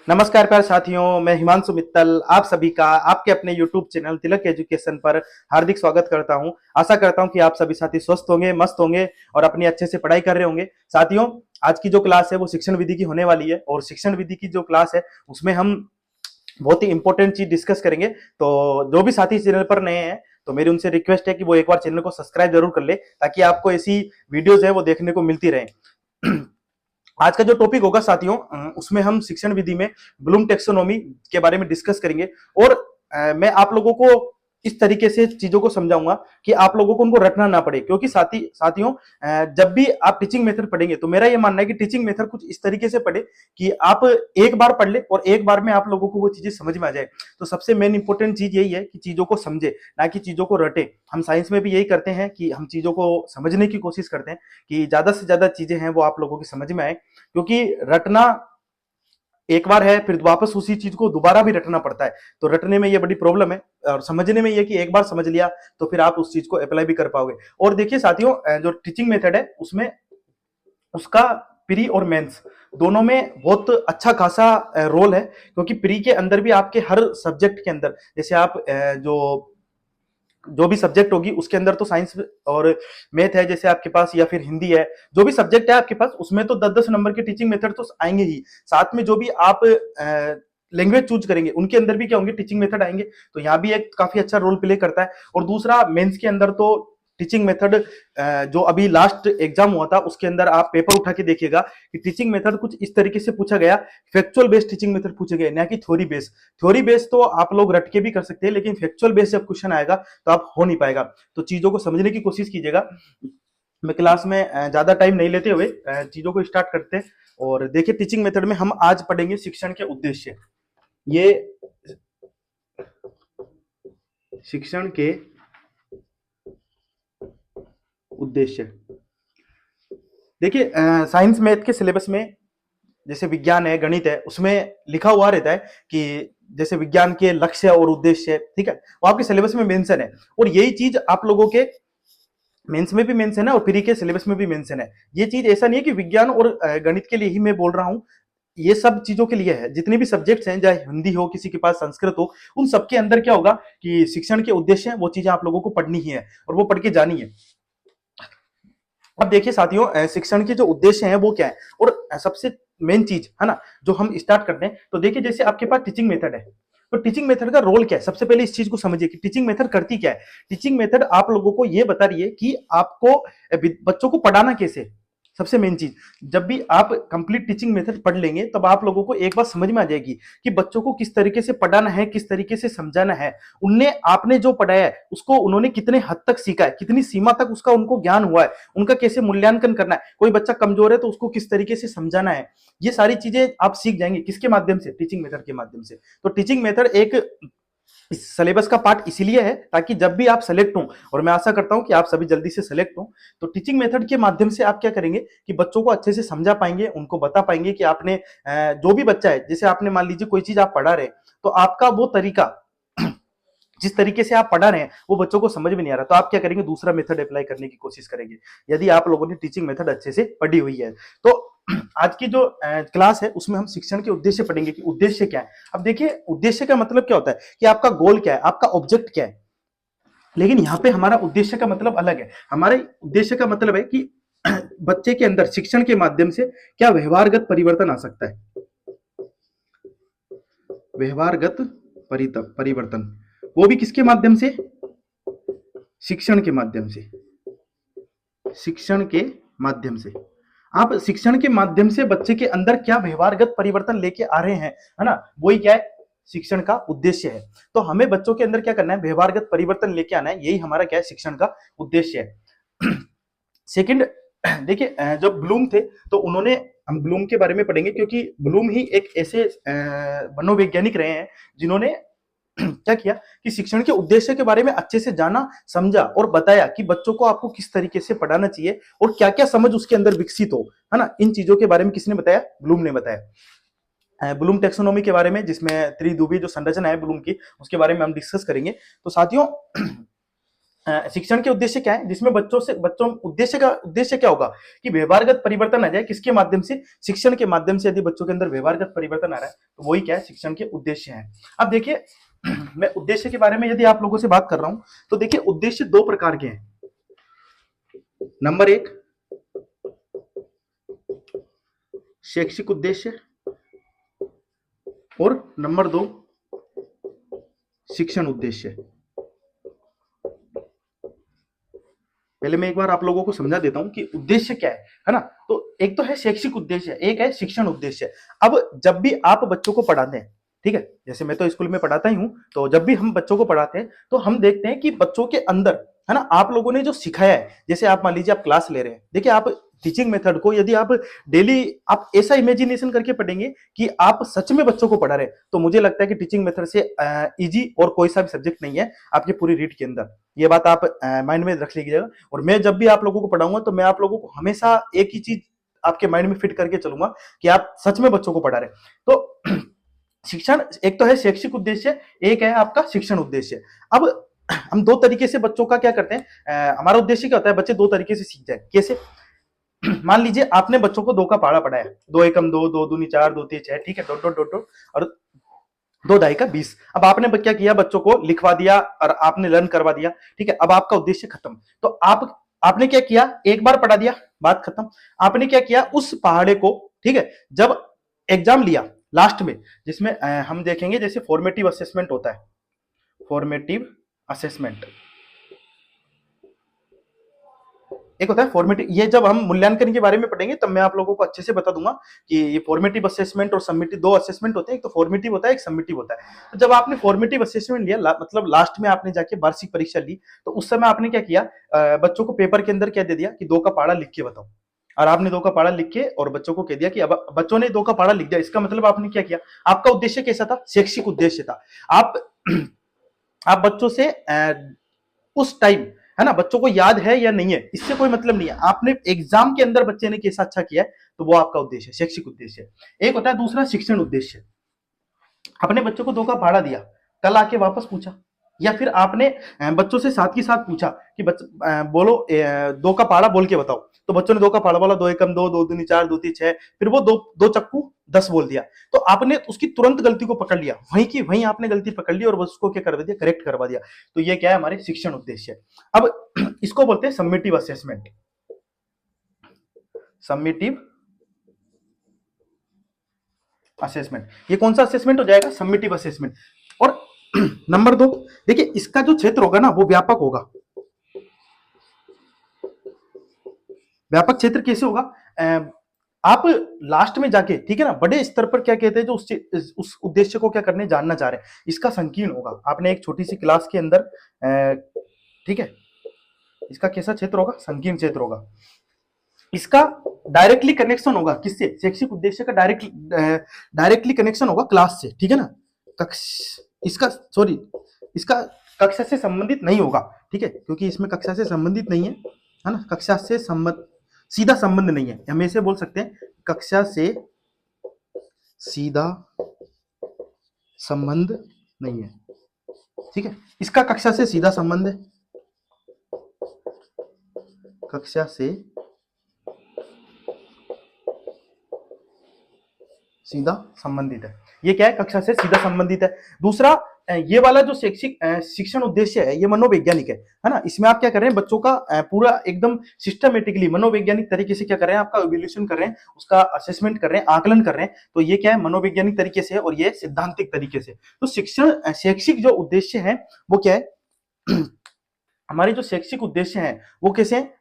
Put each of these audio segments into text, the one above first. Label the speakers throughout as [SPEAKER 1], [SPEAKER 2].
[SPEAKER 1] नमस्कार प्यारे साथियों, मैं हिमांशु मित्तल आप सभी का आपके अपने YouTube चैनल तिलक एजुकेशन पर हार्दिक स्वागत करता हूं। आशा करता हूं कि आप सभी साथी स्वस्थ होंगे, मस्त होंगे और अपनी अच्छे से पढ़ाई कर रहे होंगे। साथियों, आज की जो क्लास है वो शिक्षण विधि की होने वाली है और शिक्षण विधि की जो क्लास है उसमें हम बहुत ही इंपॉर्टेंट चीज डिस्कस करेंगे। तो जो भी साथी चैनल पर नए हैं तो मेरी उनसे रिक्वेस्ट है कि वो एक बार चैनल को सब्सक्राइब जरूर कर ले ताकि आपको ऐसी वीडियोज है वो देखने को मिलती रहे। आज का जो टॉपिक होगा साथियों, उसमें हम शिक्षण विधि में ब्लूम टेक्सोनॉमी के बारे में डिस्कस करेंगे और मैं आप लोगों को इस तरीके से चीजों को समझाऊंगा कि आप लोगों को उनको रटना ना पड़े, क्योंकि साथियों जब भी आप टीचिंग मेथड पढ़ेंगे तो मेरा ये मानना है कि टीचिंग मेथड कुछ इस तरीके से पढ़े कि आप एक बार पढ़ ले और एक बार में आप लोगों को वो चीजें समझ में आ जाए। तो सबसे मेन इंपॉर्टेंट चीज यही है कि चीजों को समझे, ना कि चीजों को रटे। हम साइंस में भी यही करते हैं कि हम चीजों को समझने की कोशिश करते हैं कि ज्यादा से ज्यादा चीजें हैं वो आप लोगों की समझ में आए, क्योंकि रटना एक बार है फिर वापस उसी चीज को दोबारा भी रटना पड़ता है। तो रटने में ये बड़ी प्रॉब्लम है और समझने में ये कि एक बार समझ लिया तो फिर आप उस चीज को अप्लाई भी कर पाओगे। और देखिए साथियों, जो टीचिंग मेथड है उसमें उसका प्री और मेंस दोनों में बहुत अच्छा खासा रोल है, क्योंकि प्री के अंदर भी आपके हर सब्जेक्ट के अंदर जैसे आप जो जो भी सब्जेक्ट होगी उसके अंदर तो साइंस और मैथ है जैसे आपके पास, या फिर हिंदी है, जो भी सब्जेक्ट है आपके पास उसमें तो 10-10 नंबर के टीचिंग मेथड तो आएंगे ही। साथ में जो भी आप लैंग्वेज चूज करेंगे उनके अंदर भी क्या होंगे, टीचिंग मेथड आएंगे। तो यहाँ भी एक काफी अच्छा रोल प्ले करता है। और दूसरा मेंस के अंदर तो टीचिंग मेथड, जो अभी लास्ट एग्जाम हुआ था उसके अंदर आप पेपर उठा के देखिएगा कि टीचिंग मेथड कुछ इस तरीके से पूछा गया, फैक्चुअल बेस्ड टीचिंग मेथड पूछे गए ना कि थ्योरी बेस्ड। थ्योरी बेस्ड तो आप लोग रट के भी कर सकते हैं, लेकिन फैक्चुअल बेस्ड जब क्वेश्चन आएगा तो आप हो नहीं पाएगा। तो चीजों को समझने की कोशिश कीजिएगा। मैं क्लास में ज्यादा टाइम नहीं लेते हुए चीजों को स्टार्ट करते हैं। और देखिए, टीचिंग मेथड में हम आज पढ़ेंगे शिक्षण के उद्देश्य। ये शिक्षण के उद्देश्य, देखिए साइंस मैथ के सिलेबस में जैसे विज्ञान है, गणित है, उसमें लिखा हुआ रहता है कि जैसे विज्ञान के लक्ष्य और उद्देश्य, ठीक है, वो आपके सिलेबस में मेंशन है। और यही चीज आप लोगों के मेंस में भी मेंशन है और प्री के सिलेबस में भी मेंशन है। ये चीज ऐसा नहीं है कि विज्ञान और गणित के लिए ही मैं बोल रहा हूँ, ये सब चीजों के लिए है। जितने भी सब्जेक्ट्स हैं, चाहे हिंदी हो, किसी के पास संस्कृत हो, उन सबके अंदर क्या होगा कि शिक्षण के उद्देश्य हैं, वो चीजें आप लोगों को पढ़नी ही है और वो पढ़ के जानी है। अब देखिए साथियों, शिक्षण के जो उद्देश्य हैं वो क्या है, और सबसे मेन चीज है ना जो हम स्टार्ट करते हैं। तो देखिए, जैसे आपके पास टीचिंग मेथड है, तो टीचिंग मेथड का रोल क्या है, सबसे पहले इस चीज को समझिए कि टीचिंग मेथड करती क्या है। टीचिंग मेथड आप लोगों को ये बता रही है कि आपको बच्चों को पढ़ाना कैसे है। सबसे मेन चीज, जब भी आप कंप्लीट टीचिंग मेथड पढ़ लेंगे तब आप लोगों को एक बात समझ में आ जाएगी कि बच्चों को किस तरीके से पढ़ाना है, किस तरीके से समझाना है। उनने आपने जो पढ़ाया है उसको उन्होंने कितने हद तक सीखा है, कितनी सीमा तक उसका उनको ज्ञान हुआ है, उनका कैसे मूल्यांकन करना है। कोई बच्चा कमजोर है तो उसको किस तरीके से समझाना है, ये सारी चीजें आप सीख जाएंगे किसके माध्यम से, टीचिंग मेथड के माध्यम से। तो टीचिंग मेथड एक इस सिलेबस का पार्ट इसीलिए है ताकि जब भी आप सेलेक्ट हों, और मैं आशा करता हूं कि आप सभी जल्दी से सेलेक्ट हों, तो टीचिंग मेथड के माध्यम से आप क्या करेंगे कि बच्चों को अच्छे से समझा पाएंगे, उनको बता पाएंगे कि आपने जो भी बच्चा है, जैसे आपने मान लीजिए कोई चीज आप पढ़ा रहे तो आपका वो तरीका जिस तरीके से आप पढ़ा रहे हैं वो बच्चों को समझ में नहीं आ रहा, तो आप क्या करेंगे, दूसरा मेथड अप्लाई करने की कोशिश करेंगे, यदि आप लोगों ने टीचिंग मेथड अच्छे से पढ़ी हुई है तो। आज की जो क्लास है उसमें हम शिक्षण के उद्देश्य पढ़ेंगे कि उद्देश्य क्या है। अब देखिए, उद्देश्य का मतलब क्या होता है कि आपका गोल क्या है, आपका ऑब्जेक्ट क्या है। लेकिन यहाँ पे हमारा उद्देश्य का मतलब अलग है। हमारे उद्देश्य का मतलब है कि बच्चे के अंदर शिक्षण के माध्यम से क्या व्यवहारगत परिवर्तन आ सकता है। व्यवहारगत परिवर्तन, वो भी किसके माध्यम से, शिक्षण के माध्यम से। शिक्षण के माध्यम से आप शिक्षण के माध्यम से बच्चे के अंदर क्या व्यवहारगत परिवर्तन लेके आ रहे हैं, है ना, वही क्या है, शिक्षण का उद्देश्य है। तो हमें बच्चों के अंदर क्या करना है, व्यवहारगत परिवर्तन लेके आना है, यही हमारा क्या है, शिक्षण का उद्देश्य है। सेकंड, देखिए जब ब्लूम थे तो उन्होंने, हम ब्लूम के बारे में पढ़ेंगे क्योंकि ब्लूम ही एक ऐसे मनोवैज्ञानिक रहे हैं जिन्होंने क्या किया कि शिक्षण के उद्देश्य के बारे में अच्छे से जाना, समझा और बताया कि बच्चों को आपको किस तरीके से पढ़ाना चाहिए और क्या क्या समझ उसके अंदर विकसित हो, है ना। इन चीजों के बारे में किसने बताया, ब्लूम ने बताया। ब्लूम टेक्सोनोमी के बारे में, जिसमें त्रिदुबी जो संरचना है ब्लूम की, उसके बारे में हम डिस्कस करेंगे। तो साथियों, शिक्षण के उद्देश्य क्या है, जिसमें बच्चों उद्देश्य क्या होगा कि व्यवहारगत परिवर्तन आ जाए। किसके माध्यम से? शिक्षण के माध्यम से। यदि बच्चों के अंदर व्यवहारगत परिवर्तन आ रहा है तो वही क्या है, शिक्षण के उद्देश्य है। अब देखिए मैं उद्देश्य के बारे में यदि आप लोगों से बात कर रहा हूं तो देखिए उद्देश्य दो प्रकार के हैं। नंबर एक शैक्षिक उद्देश्य और नंबर दो शिक्षण उद्देश्य। पहले मैं एक बार आप लोगों को समझा देता हूं कि उद्देश्य क्या है ना। तो एक तो है शैक्षिक उद्देश्य, एक है शिक्षण उद्देश्य। अब जब भी आप बच्चों को पढ़ाते हैं, ठीक है, जैसे मैं तो स्कूल में पढ़ाता ही हूं, तो जब भी हम बच्चों को पढ़ाते हैं तो हम देखते हैं कि बच्चों के अंदर, है ना, आप लोगों ने जो सिखाया है, जैसे आप मान लीजिए आप क्लास ले रहे हैं, देखिए आप टीचिंग मेथड को यदि आप डेली आप ऐसा इमेजिनेशन करके पढ़ेंगे कि आप सच में बच्चों को पढ़ा रहे हैं, तो मुझे लगता है कि टीचिंग मेथड से इजी और कोई सा भी सब्जेक्ट नहीं है आपकी पूरी रीड के अंदर। ये बात आप माइंड में रख लीजिएगा। और मैं जब भी आप लोगों को पढ़ाऊंगा तो मैं आप लोगों को हमेशा एक ही चीज आपके माइंड में फिट करके चलूंगा कि आप सच में बच्चों को पढ़ा रहे हैं। तो शिक्षण एक तो है शैक्षिक उद्देश्य, एक है आपका शिक्षण उद्देश्य। अब हम दो तरीके से बच्चों का क्या करते हैं, हमारा उद्देश्य क्या होता है, बच्चे दो तरीके से सीख जाए। कैसे? मान लीजिए आपने बच्चों को दो का पहाड़ा पढ़ाया, दो एकम दो, दो दूनी चार, दो तीन छह, ठीक है, डॉट डॉट डॉट डॉट, और दो ढाई का 20। अब आपने क्या किया, बच्चों को लिखवा दिया और आपने लर्न करवा दिया, ठीक है। अब आपका उद्देश्य खत्म। तो आपने क्या किया, एक बार पढ़ा दिया, बात खत्म। आपने क्या किया, उस पहाड़े को, ठीक है, जब एग्जाम लिया लास्ट में, जिसमें हम देखेंगे जैसे फॉर्मेटिव असेसमेंट होता है, फॉर्मेटिव असेसमेंट एक होता है फॉर्मेटिव। ये जब हम मूल्यांकन के बारे में पढ़ेंगे तब मैं आप लोगों को अच्छे से बता दूंगा कि ये फॉर्मेटिव असेसमेंट और सबमिटिव दो असेसमेंट होते हैं, एक तो फॉर्मेटिव होता है, एक सबमिटिव होता है। तो जब आपने फॉर्मेटिव असेसमेंट लिया, मतलब लास्ट में आपने जाके वार्षिक परीक्षा ली, तो उस समय आपने क्या किया, बच्चों को पेपर के अंदर क्या दे दिया कि दो का पहाड़ा लिख के बताओ। और आपने दो का पहाड़ा लिख के और बच्चों को कह दिया कि अब बच्चों ने दो का पहाड़ा लिख दिया, इसका मतलब आपने क्या किया, आपका उद्देश्य कैसा था, शैक्षिक उद्देश्य था। आप आप बच्चों से उस टाइम, है ना, बच्चों को याद है या नहीं है इससे कोई मतलब नहीं है, आपने एग्जाम के अंदर बच्चे ने कैसा अच्छा किया है, तो वो आपका उद्देश्य है, शैक्षिक उद्देश्य। एक होता है दूसरा शिक्षण उद्देश्य। अपने बच्चों को दो का पहाड़ा दिया, कल आके वापस पूछा, या फिर आपने बच्चों से साथ ही साथ पूछा कि बोलो दो का पहाड़ा बोल के बताओ, तो बच्चों ने दो का पहाड़ा बोला, दो एकम दो, दो दूनी चार, दो तीन छह, फिर वो दो दो चक्कू 10 बोल दिया। तो आपने उसकी तुरंत गलती को पकड़ लिया, वहीं की वहीं आपने गलती पकड़ ली और उसको क्या करवा दिया, करेक्ट करवा दिया। तो ये क्या है, हमारे शिक्षण उद्देश्य। अब इसको बोलते हैं सबमिटिव असेसमेंट, सबमिटिव असेसमेंट। ये कौन सा असेसमेंट हो जाएगा, सबमिटिव असेसमेंट। और नंबर दो, देखिए इसका जो क्षेत्र होगा ना वो व्यापक होगा। व्यापक क्षेत्र कैसे होगा, आप लास्ट में जाके, ठीक है ना, बड़े स्तर पर क्या कहते हैं, जो उस उद्देश्य को क्या करने जानना चाह रहे हैं, इसका संकीर्ण होगा। आपने एक छोटी सी क्लास के अंदर, ठीक है, इसका कैसा क्षेत्र होगा, संकीर्ण क्षेत्र होगा। इसका डायरेक्टली कनेक्शन होगा किससे, शैक्षिक उद्देश्य का डायरेक्टली कनेक्शन होगा क्लास से, ठीक है ना। कक्ष इसका सॉरी इसका कक्षा से संबंधित नहीं होगा, ठीक है, क्योंकि इसमें कक्षा से संबंधित नहीं है ना, कक्षा से संबंध सीधा संबंध नहीं है, हम ऐसे बोल सकते हैं कक्षा से सीधा संबंध नहीं है, ठीक है। इसका कक्षा से सीधा संबंध है, कक्षा से सीधा संबंधित है। ये क्या है, कक्षा से सीधा संबंधित है। दूसरा, ये वाला जो शिक्षण उद्देश्य है, ये मनोवैज्ञानिक है ना। इसमें आप क्या कर रहे हैं, बच्चों का पूरा एकदम सिस्टमेटिकली मनोवैज्ञानिक तरीके से क्या कर रहे हैं, आपका इवोल्यूशन कर रहे हैं, उसका असेसमेंट कर रहे हैं, आकलन कर रहे हैं। तो ये क्या है, मनोवैज्ञानिक तरीके से और ये सिद्धांतिक तरीके से। तो शैक्षिक जो उद्देश्य है वो क्या है, हमारे जो शैक्षिक उद्देश्य है वो कैसे है,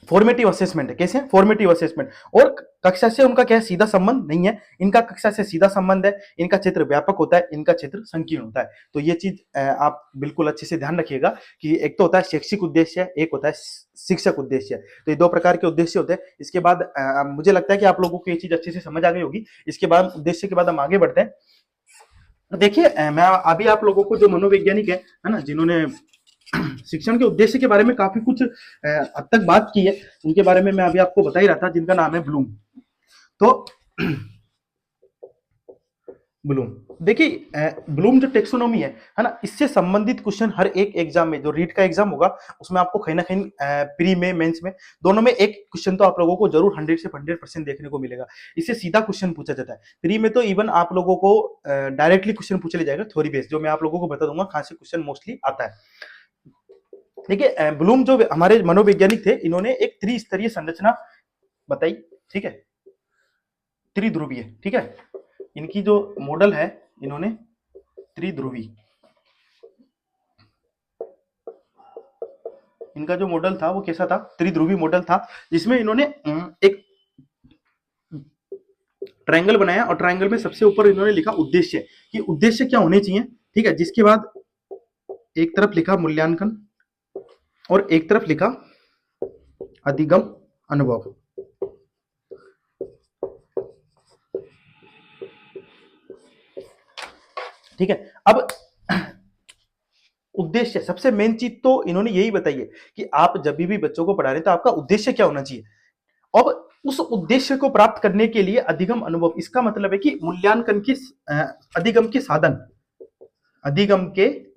[SPEAKER 1] फॉर्मेटिव असेसमेंट है। कैसे, फॉर्मेटिव असेसमेंट। और कक्षा से उनका क्या है, सीधा संबंध नहीं है, इनका कक्षा से सीधा संबंध है, इनका क्षेत्र व्यापक होता है, इनका क्षेत्र संकीर्ण होता है। तो ये चीज आप बिल्कुल अच्छे से ध्यान रखिएगा कि एक तो होता है शैक्षिक उद्देश्य, एक होता है शिक्षक उद्देश्य। तो ये दो प्रकार के उद्देश्य होते हैं। इसके बाद मुझे लगता है कि आप लोगों को ये चीज अच्छे से समझ आ गई होगी। इसके बाद उद्देश्य के बाद हम आगे बढ़ते हैं। तो देखिए मैं अभी आप लोगों को जो मनोवैज्ञानिक है ना, जिन्होंने शिक्षण के उद्देश्य के बारे में काफी कुछ हद तक बात की है, उनके बारे में मैं अभी आपको बता ही रहा था, जिनका नाम है ब्लूम। तो ब्लूम। देखिए ब्लूम जो टेक्सोनोमी है ना, इससे संबंधित क्वेश्चन हर एक एग्जाम में, जो रीट का एग्जाम होगा उसमें आपको कहीं ना कहीं प्री में मेंस में दोनों में एक क्वेश्चन तो आप लोगों को जरूर 100 से 100% देखने को मिलेगा। इससे सीधा क्वेश्चन पूछा जाता है। प्री में तो इवन आप लोगों को डायरेक्टली क्वेश्चन पूछा जाएगा थ्योरी बेस्ड, जो मैं आप लोगों को बता दूंगा कहां से क्वेश्चन मोस्टली आता है। देखिए ब्लूम जो हमारे मनोवैज्ञानिक थे, इन्होंने एक त्रिस्तरीय संरचना बताई, ठीक है, त्रिध्रुवीय, ठीक है। इनकी जो मॉडल है, इन्होंने त्रिध्रुवी, इनका जो मॉडल था वो कैसा था, त्रिध्रुवी मॉडल था, जिसमें इन्होंने एक ट्रायंगल बनाया और ट्रायंगल में सबसे ऊपर इन्होंने लिखा उद्देश्य, कि उद्देश्य क्या होने चाहिए, ठीक है। जिसके बाद एक तरफ लिखा मूल्यांकन और एक तरफ लिखा अधिगम अनुभव। ठीक है। अब उद्देश्य, सबसे मेन चीज तो इन्होंने यही बताई है कि आप जब भी बच्चों को पढ़ा रहे हैं तो आपका उद्देश्य क्या होना चाहिए। अब उस उद्देश्य को प्राप्त करने के लिए अधिगम अनुभव, इसका मतलब है कि मूल्यांकन के अधिगम के साधन, अधिगम के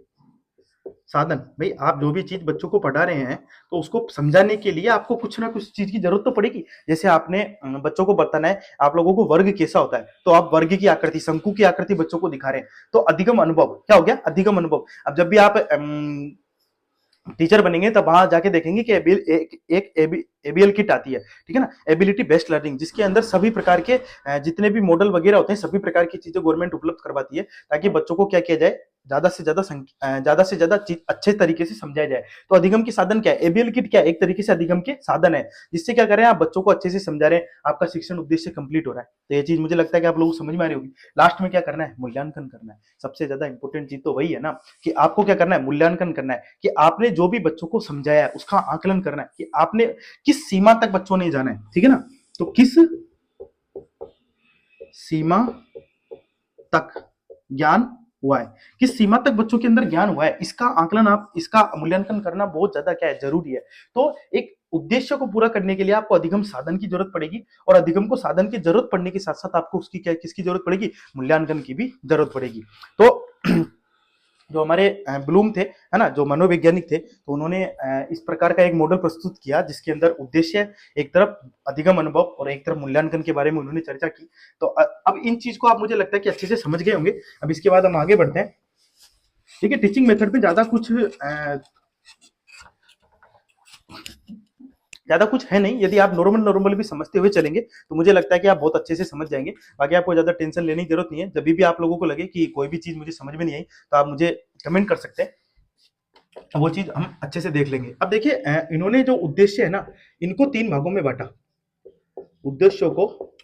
[SPEAKER 1] साधन। भाई आप जो भी चीज बच्चों को पढ़ा रहे हैं तो उसको समझाने के लिए आपको कुछ ना कुछ चीज की जरूरत तो पड़ेगी। जैसे आपने बच्चों को बताना है आप लोगों को वर्ग कैसा होता है, तो आप वर्ग की आकृति, शंकु की आकृति बच्चों को दिखा रहे हैं, तो अधिगम अनुभव क्या हो गया, अधिगम अनुभव। अब जब भी आप टीचर बनेंगे तब वहां जाके देखेंगे कि एक एबीएल किट आती है, ठीक है ना, एबिलिटी बेस्ड लर्निंग, जिसके अंदर सभी प्रकार के जितने भी मॉडल वगैरह होते हैं, सभी प्रकार की चीजें गवर्नमेंट उपलब्ध करवाती है, ताकि बच्चों को क्या किया जाए, ज्यादा से ज्यादा चीज अच्छे तरीके से समझाया जाए। तो अधिगम के साधन क्या है, एबीएल किट क्या है, एक तरीके से अधिगम के साधन है, जिससे क्या कर रहे हैं, आप बच्चों को अच्छे से समझा रहे हैं, आपका शिक्षण उद्देश्य कंप्लीट हो रहा है। तो ये चीज मुझे लगता है कि आप लोगों को समझ में आ रही होगी। लास्ट में क्या करना है, मूल्यांकन करना है। सबसे ज्यादा इंपॉर्टेंट चीज तो वही है ना, कि आपको क्या करना है, मूल्यांकन करना है, कि आपने जो भी बच्चों को समझाया है उसका आकलन करना है, कि आपने किस सीमा तक बच्चों ने जाना है, ठीक है ना। तो किस सीमा तक ज्ञान हुआ है, किस सीमा तक बच्चों के अंदर ज्ञान हुआ है, इसका आकलन, आप इसका मूल्यांकन करना बहुत ज्यादा क्या है, जरूरी है। तो एक उद्देश्य को पूरा करने के लिए आपको अधिगम साधन की जरूरत पड़ेगी, और अधिगम को साधन की जरूरत पड़ने के साथ साथ आपको उसकी क्या, किसकी जरूरत पड़ेगी, मूल्यांकन की भी जरूरत पड़ेगी। तो जो हमारे ब्लूम थे, है ना, जो मनोवैज्ञानिक थे, तो उन्होंने इस प्रकार का एक मॉडल प्रस्तुत किया, जिसके अंदर उद्देश्य एक तरफ, अधिगम अनुभव और एक तरफ मूल्यांकन के बारे में उन्होंने चर्चा की। तो अब इन चीज को आप, मुझे लगता है कि अच्छे से समझ गए होंगे। अब इसके बाद हम आगे बढ़ते हैं। ठीक है, टीचिंग मेथड में ज्यादा कुछ है नहीं। यदि आप नॉर्मल भी समझते हुए चलेंगे तो मुझे लगता है कि आप बहुत अच्छे से समझ जाएंगे। बाकी आपको ज्यादा टेंशन लेने की जरूरत नहीं है। जब भी आप लोगों को लगे कि कोई भी चीज मुझे समझ में नहीं आई, तो आप मुझे कमेंट कर सकते हैं, वो चीज हम अच्छे से देख लेंगे। अब देखिए इन्होंने जो उद्देश्य है ना, इनको 3 भागों में बांटा, उद्देश्यों को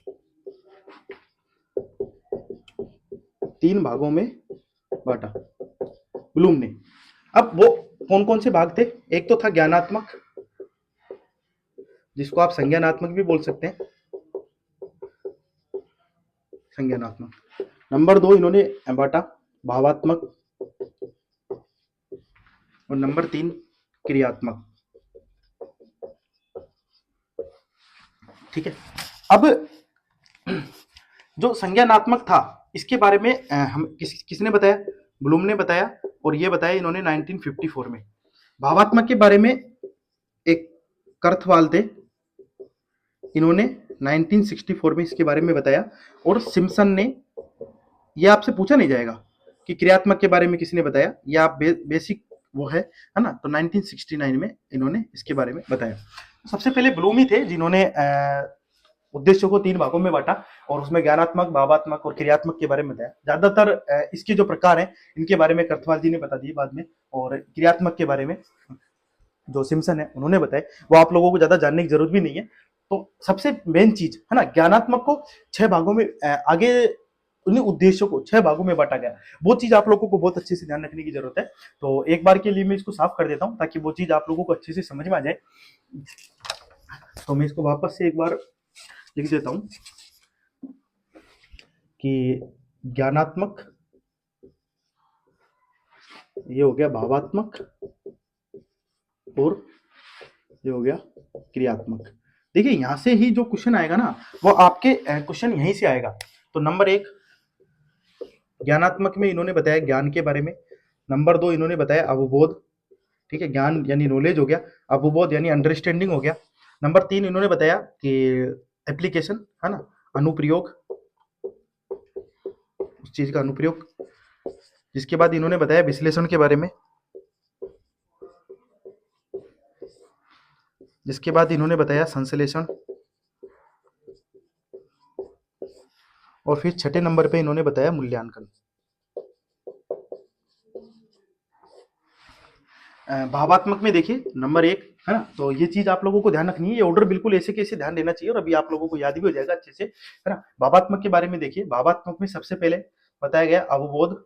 [SPEAKER 1] 3 भागों में बांटा ब्लूम ने। अब वो कौन कौन से भाग थे, एक तो था ज्ञानात्मक, जिसको आप संज्ञानात्मक भी बोल सकते हैं, संज्ञानात्मक। नंबर 2 इन्होंने बांटा भावात्मक, और नंबर 3 क्रियात्मक। ठीक है। अब जो संज्ञानात्मक था, इसके बारे में हम किसने बताया, ब्लूम ने बताया, और ये बताया इन्होंने 1954 में। भावात्मक के बारे में एक कर्थवाल थे, इन्होंने 1964 में इसके बारे में बताया, और सिम्पसन ने, ये आपसे पूछा नहीं जाएगा कि क्रियात्मक के बारे में किसने बताया, ये आप बेसिक वो है ना। तो 1969 में इन्होंने इसके बारे में बताया। सबसे पहले ब्लूम ही थे जिन्होंने उद्देश्यों को 3 भागों में बांटा, और उसमें ज्ञानात्मक, भावात्मक और क्रियात्मक के बारे में बताया। ज्यादातर इसके जो प्रकार हैं इनके बारे में कर्थवाल जी ने बता दिए बाद में, और क्रियात्मक के बारे में जो सिम्पसन है उन्होंने बताया, वो आप लोगों को ज्यादा जानने की जरूरत भी नहीं है। तो सबसे मेन चीज है ना, ज्ञानात्मक को 6 भागों में आगे उन्हीं उद्देश्यों को 6 भागों में बांटा गया। वो चीज आप लोगों को बहुत अच्छे से ध्यान रखने की जरूरत है। तो एक बार के लिए मैं इसको साफ कर देता हूं, ताकि वो चीज आप लोगों को अच्छे से समझ में आ जाए। तो मैं इसको वापस से एक बार लिख देता हूं कि ज्ञानात्मक, ये हो गया भावात्मक, और ये हो गया क्रियात्मक। देखिए यहां से ही जो क्वेश्चन आएगा ना, वो आपके क्वेश्चन यहीं से आएगा। तो नंबर 1 ज्ञानात्मक में इन्होंने बताया ज्ञान के बारे में। नंबर 2 इन्होंने बताया अवबोध, ठीक है, ज्ञान यानी नॉलेज हो गया, अवबोध यानी अंडरस्टैंडिंग हो गया। नंबर 3 इन्होंने बताया कि एप्लीकेशन, है ना, अनुप्रयोग, उस चीज का अनुप्रयोग। जिसके बाद इन्होंने बताया विश्लेषण के बारे में। जिसके बाद इन्होंने बताया संश्लेषण। और फिर छठे नंबर पे इन्होंने बताया मूल्यांकन। भावात्मक में देखिए नंबर 1, है ना, तो ये चीज आप लोगों को ध्यान रखनी है, ये ऑर्डर बिल्कुल ऐसे कैसे ध्यान देना चाहिए, और अभी आप लोगों को याद भी हो जाएगा अच्छे से, है ना। भावात्मक के बारे में देखिए, भावात्मक में सबसे पहले बताया गया अवबोध,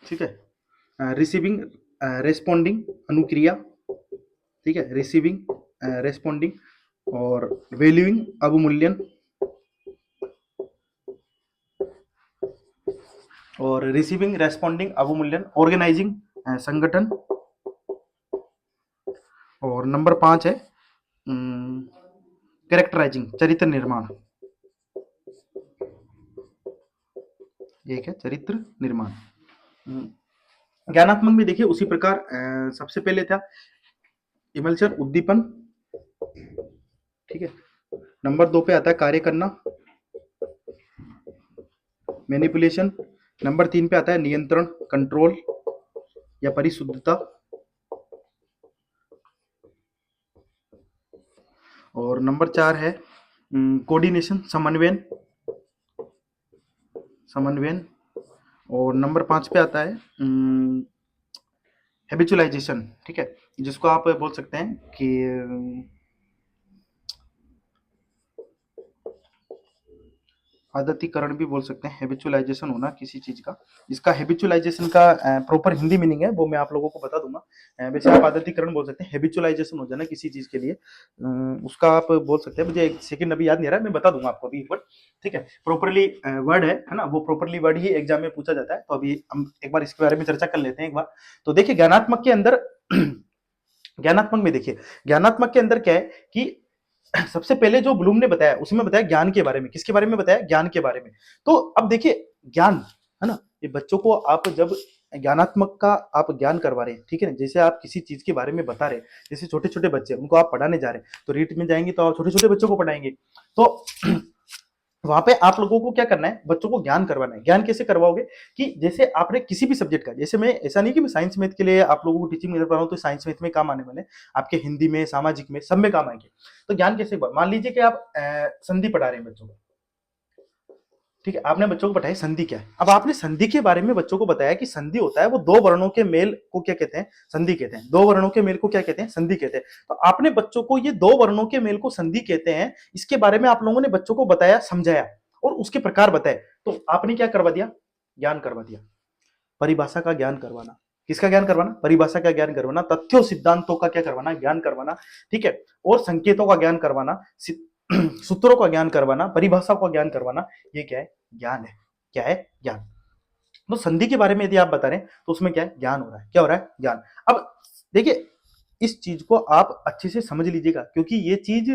[SPEAKER 1] ठीक है, रिसीविंग, रेस्पॉन्डिंग, अनुक्रिया, ठीक है, रिसीविंग, रेस्पॉन्डिंग, और वैल्यूइंग, अवमूल्यन, और रिसीविंग, रेस्पॉन्डिंग, अवमूल्यन, ऑर्गेनाइजिंग, संगठन, और नंबर 5 है कैरेक्टराइजिंग, चरित्र निर्माण। एक है चरित्र निर्माण। ज्ञानात्मक में देखिए उसी प्रकार सबसे पहले था इमल्शन, उद्दीपन, ठीक है। नंबर 2 पे आता है कार्य करना, मैनिपुलेशन। नंबर 3 पे आता है नियंत्रण, कंट्रोल या परिशुद्धता। और नंबर 4 है कोऑर्डिनेशन, समन्वयन, समन्वयन। और नंबर 5 पे आता है हैबिचुअलाइजेशन, ठीक है, जिसको आप बोल सकते हैं कि आदतीकरण भी बोल सकते हैं, हैबिचुअलाइजेशन होना किसी चीज का। इसका हैबिचुअलाइजेशन का प्रॉपर हिंदी मीनिंग है वो मैं आप लोगों को बता दूंगा। वैसे आप आदतीकरण बोल सकते हैं, हैबिचुअलाइजेशन हो जाना किसी चीज के लिए, उसका आप बोल सकते हैं। मुझे एक सेकंड अभी याद नहीं आ रहा है, मैं बता दूंगा आपको अभी एक बार, ठीक है। प्रॉपरली वर्ड है ना, वो प्रॉपरली वर्ड ही एग्जाम में पूछा जाता है। तो अभी हम एक बार इसके बारे में चर्चा कर लेते हैं एक बार। तो देखिए ज्ञानात्मक के अंदर ज्ञानात्मक में देखिए, ज्ञानात्मक के अंदर क्या है कि सबसे पहले जो ब्लूम ने बताया उसमें बताया ज्ञान के बारे में। किसके बारे में बताया? ज्ञान के बारे में। तो अब देखिए ज्ञान, है ना, ये बच्चों को आप जब ज्ञानात्मक का आप ज्ञान करवा रहे हैं, ठीक है ना, जैसे आप किसी चीज के बारे में बता रहे हैं, जैसे छोटे छोटे बच्चे उनको आप पढ़ाने जा रहे हैं, तो रीट में जाएंगे तो आप छोटे छोटे बच्चों को पढ़ाएंगे, तो वहां पे आप लोगों को क्या करना है, बच्चों को ज्ञान करवाना है। ज्ञान कैसे करवाओगे कि जैसे आपने किसी भी सब्जेक्ट का, जैसे मैं ऐसा नहीं कि मैं साइंस मैथ के लिए आप लोगों को टीचिंग कर रहा हूं तो साइंस मैथ में काम आने वाले, आपके हिंदी में, सामाजिक में, सब में काम आएंगे। तो ज्ञान कैसे, मान लीजिए कि आप संधि पढ़ा रहे हैं बच्चों को, ठीक है, आपने बच्चों को बताया संधि क्या है। अब आपने संधि के बारे में बच्चों को बताया कि संधि होता है वो दो वर्णों के मेल को क्या कहते हैं, संधि कहते हैं। दो वर्णों के मेल को क्या कहते हैं, संधि कहते हैं। तो आपने बच्चों को ये दो वर्णों के मेल को संधि कहते हैं, इसके बारे में आप लोगों ने बच्चों को बताया, समझाया और उसके प्रकार बताए। तो आपने क्या करवा दिया, ज्ञान करवा दिया। परिभाषा का ज्ञान करवाना, किसका ज्ञान करवाना, परिभाषा का ज्ञान करवाना, तथ्यों सिद्धांतों का क्या करवाना, ज्ञान करवाना, ठीक है, और संकेतों का ज्ञान करवाना, सूत्रों का ज्ञान करवाना, परिभाषा का ज्ञान करवाना, ये क्या है, ज्ञान है। क्या है, ज्ञान। तो संधि के बारे में यदि आप बता रहे हैं तो उसमें क्या है, ज्ञान हो रहा है। क्या हो रहा है, ज्ञान। अब देखिए इस चीज को आप अच्छे से समझ लीजिएगा, क्योंकि ये चीज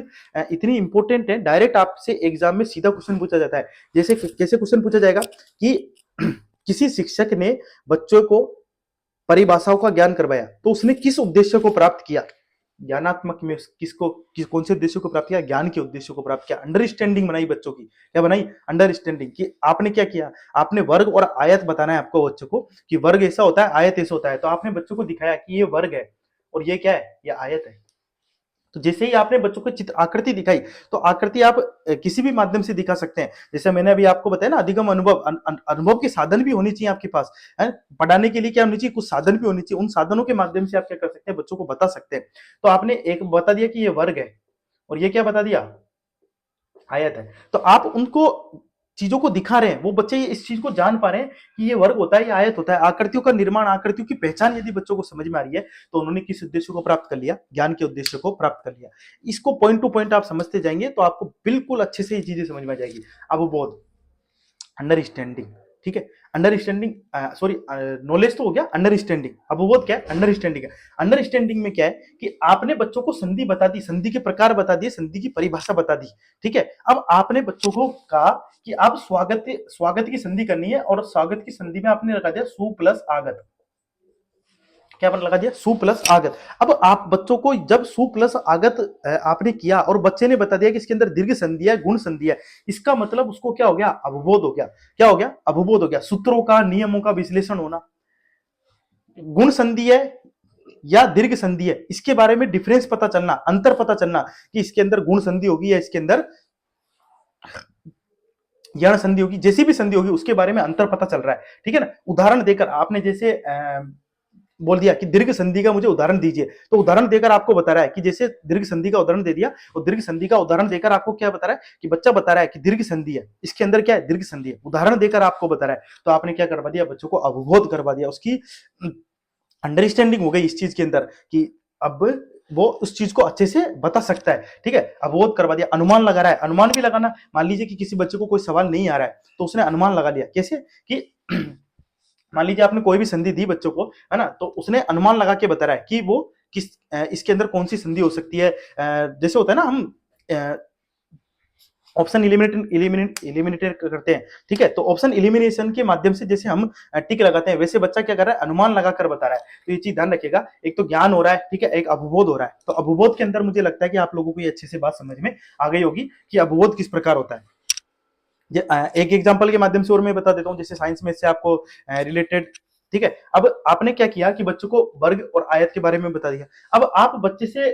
[SPEAKER 1] इतनी इंपॉर्टेंट है, डायरेक्ट आपसे एग्जाम में सीधा क्वेश्चन पूछा जाता है। जैसे कैसे क्वेश्चन पूछा जाएगा कि किसी शिक्षक ने बच्चों को परिभाषाओं का ज्ञान करवाया तो उसने किस उद्देश्य को प्राप्त किया। ज्ञानात्मक में कौन से उद्देश्य को प्राप्त किया, ज्ञान के उद्देश्य को प्राप्त किया। अंडरस्टैंडिंग बनाई बच्चों की, क्या बनाई, अंडरस्टैंडिंग कि आपने क्या किया, आपने वर्ग और आयत बताना है आपको बच्चों को कि वर्ग ऐसा होता है, आयत ऐसा होता है। तो आपने बच्चों को दिखाया कि ये वर्ग है और ये क्या है, ये आयत है। तो जैसे ही आपने बच्चों को चित्र आकृति दिखाई, तो आकृति आप किसी भी माध्यम से दिखा सकते हैं। जैसे मैंने अभी आपको बताया ना, अधिगम अनुभव, अनुभव के साधन भी होनी चाहिए आपके पास, है। पढ़ाने के लिए क्या होनी चाहिए, कुछ साधन भी होनी चाहिए। उन साधनों के माध्यम से आप क्या कर सकते हैं, बच्चों को बता सकते हैं। तो आपने एक बता दिया कि ये वर्ग है और ये क्या बता दिया, आयत है। तो आप उनको चीजों को दिखा रहे हैं, वो बच्चे इस चीज को जान पा रहे हैं कि ये वर्ग होता है, ये आयत होता है। आकृतियों का निर्माण, आकृतियों की पहचान यदि बच्चों को समझ में आ रही है तो उन्होंने किस उद्देश्य को प्राप्त कर लिया, ज्ञान के उद्देश्य को प्राप्त कर लिया। इसको पॉइंट टू पॉइंट आप समझते जाएंगे तो आपको बिल्कुल अच्छे से ये चीजें समझ में आ जाएगी। अब बोध, अंडरस्टैंडिंग, ठीक है। अंडरस्टैंडिंग, सॉरी, नॉलेज तो हो गया, अंडरस्टैंडिंग। अबोध क्या है? अंडरस्टैंडिंग है। अंडरस्टैंडिंग में क्या है कि आपने बच्चों को संधि बता दी, संधि के प्रकार बता दिए, संधि की परिभाषा बता दी, ठीक है। अब आपने बच्चों को कहा कि आप स्वागत स्वागत की संधि करनी है, और स्वागत की संधि में आपने लगा दिया सु प्लस आगत। क्या लगा दिया? सु प्लस आगत। अब आप बच्चों को जब सु प्लस आगत आपने किया और बच्चे ने बता दिया कि इसके अंदर दीर्घ संधि है, गुण संधि है, इसका मतलब उसको क्या हो गया? अवबोध हो गया। क्या हो गया? अवबोध हो गया। सूत्रों का, नियमों का विश्लेषण होना, गुण संधि है या दीर्घ संधि है, इसके बारे में डिफरेंस पता चलना, अंतर पता चलना कि इसके अंदर गुण संधि होगी या इसके अंदर यण संधि होगी, जैसी भी संधि होगी उसके बारे में अंतर पता चल रहा है, ठीक है ना। उदाहरण देकर आपने जैसे बोल दिया कि दीर्घ संधि का मुझे उदाहरण दीजिए, तो उदाहरण देकर आपको बता रहा है कि जैसे दीर्घ संधि का उदाहरण दे दिया, और दीर्घ संधि का उदाहरण देकर आपको क्या बता रहा है कि बच्चा बता रहा है कि दीर्घ संधि है, इसके अंदर क्या है? दीर्घ संधि है। उदाहरण देकर आपको बता रहा है, तो आपने क्या करवा दिया? बच्चों को अवबोध करवा दिया, उसकी अंडरस्टैंडिंग हो गई इस चीज के अंदर कि अब वो उस चीज को अच्छे से बता सकता है, ठीक है। अवबोध करवा दिया। अनुमान लगा रहा है, अनुमान भी लगाना, मान लीजिए कि किसी बच्चे को कोई सवाल नहीं आ रहा है तो उसने अनुमान लगा लिया। कैसे कि मान लीजिए आपने कोई भी संधि दी बच्चों को, है ना, तो उसने अनुमान लगा के बता रहा है कि वो किस इसके अंदर कौन सी संधि हो सकती है। जैसे होता है ना, हम ऑप्शन इलिमिनेट करते हैं, ठीक है। तो ऑप्शन इलिमिनेशन के माध्यम से जैसे हम टिक लगाते हैं, वैसे बच्चा क्या कर रहा है? अनुमान लगाकर बता रहा है। तो ये चीज ध्यान रखिएगा, एक तो ज्ञान हो रहा है, ठीक है, एक अवबोध हो रहा है। तो अवबोध के अंदर मुझे लगता है कि आप लोगों को ये अच्छे से बात समझ में आ गई होगी कि अवबोध किस प्रकार होता है। एक एग्जांपल के माध्यम से और मैं बता देता हूं, जैसे साइंस में इससे आपको रिलेटेड, ठीक है। अब आपने क्या किया कि बच्चों को वर्ग और आयत के बारे में बता दिया। अब आप बच्चे से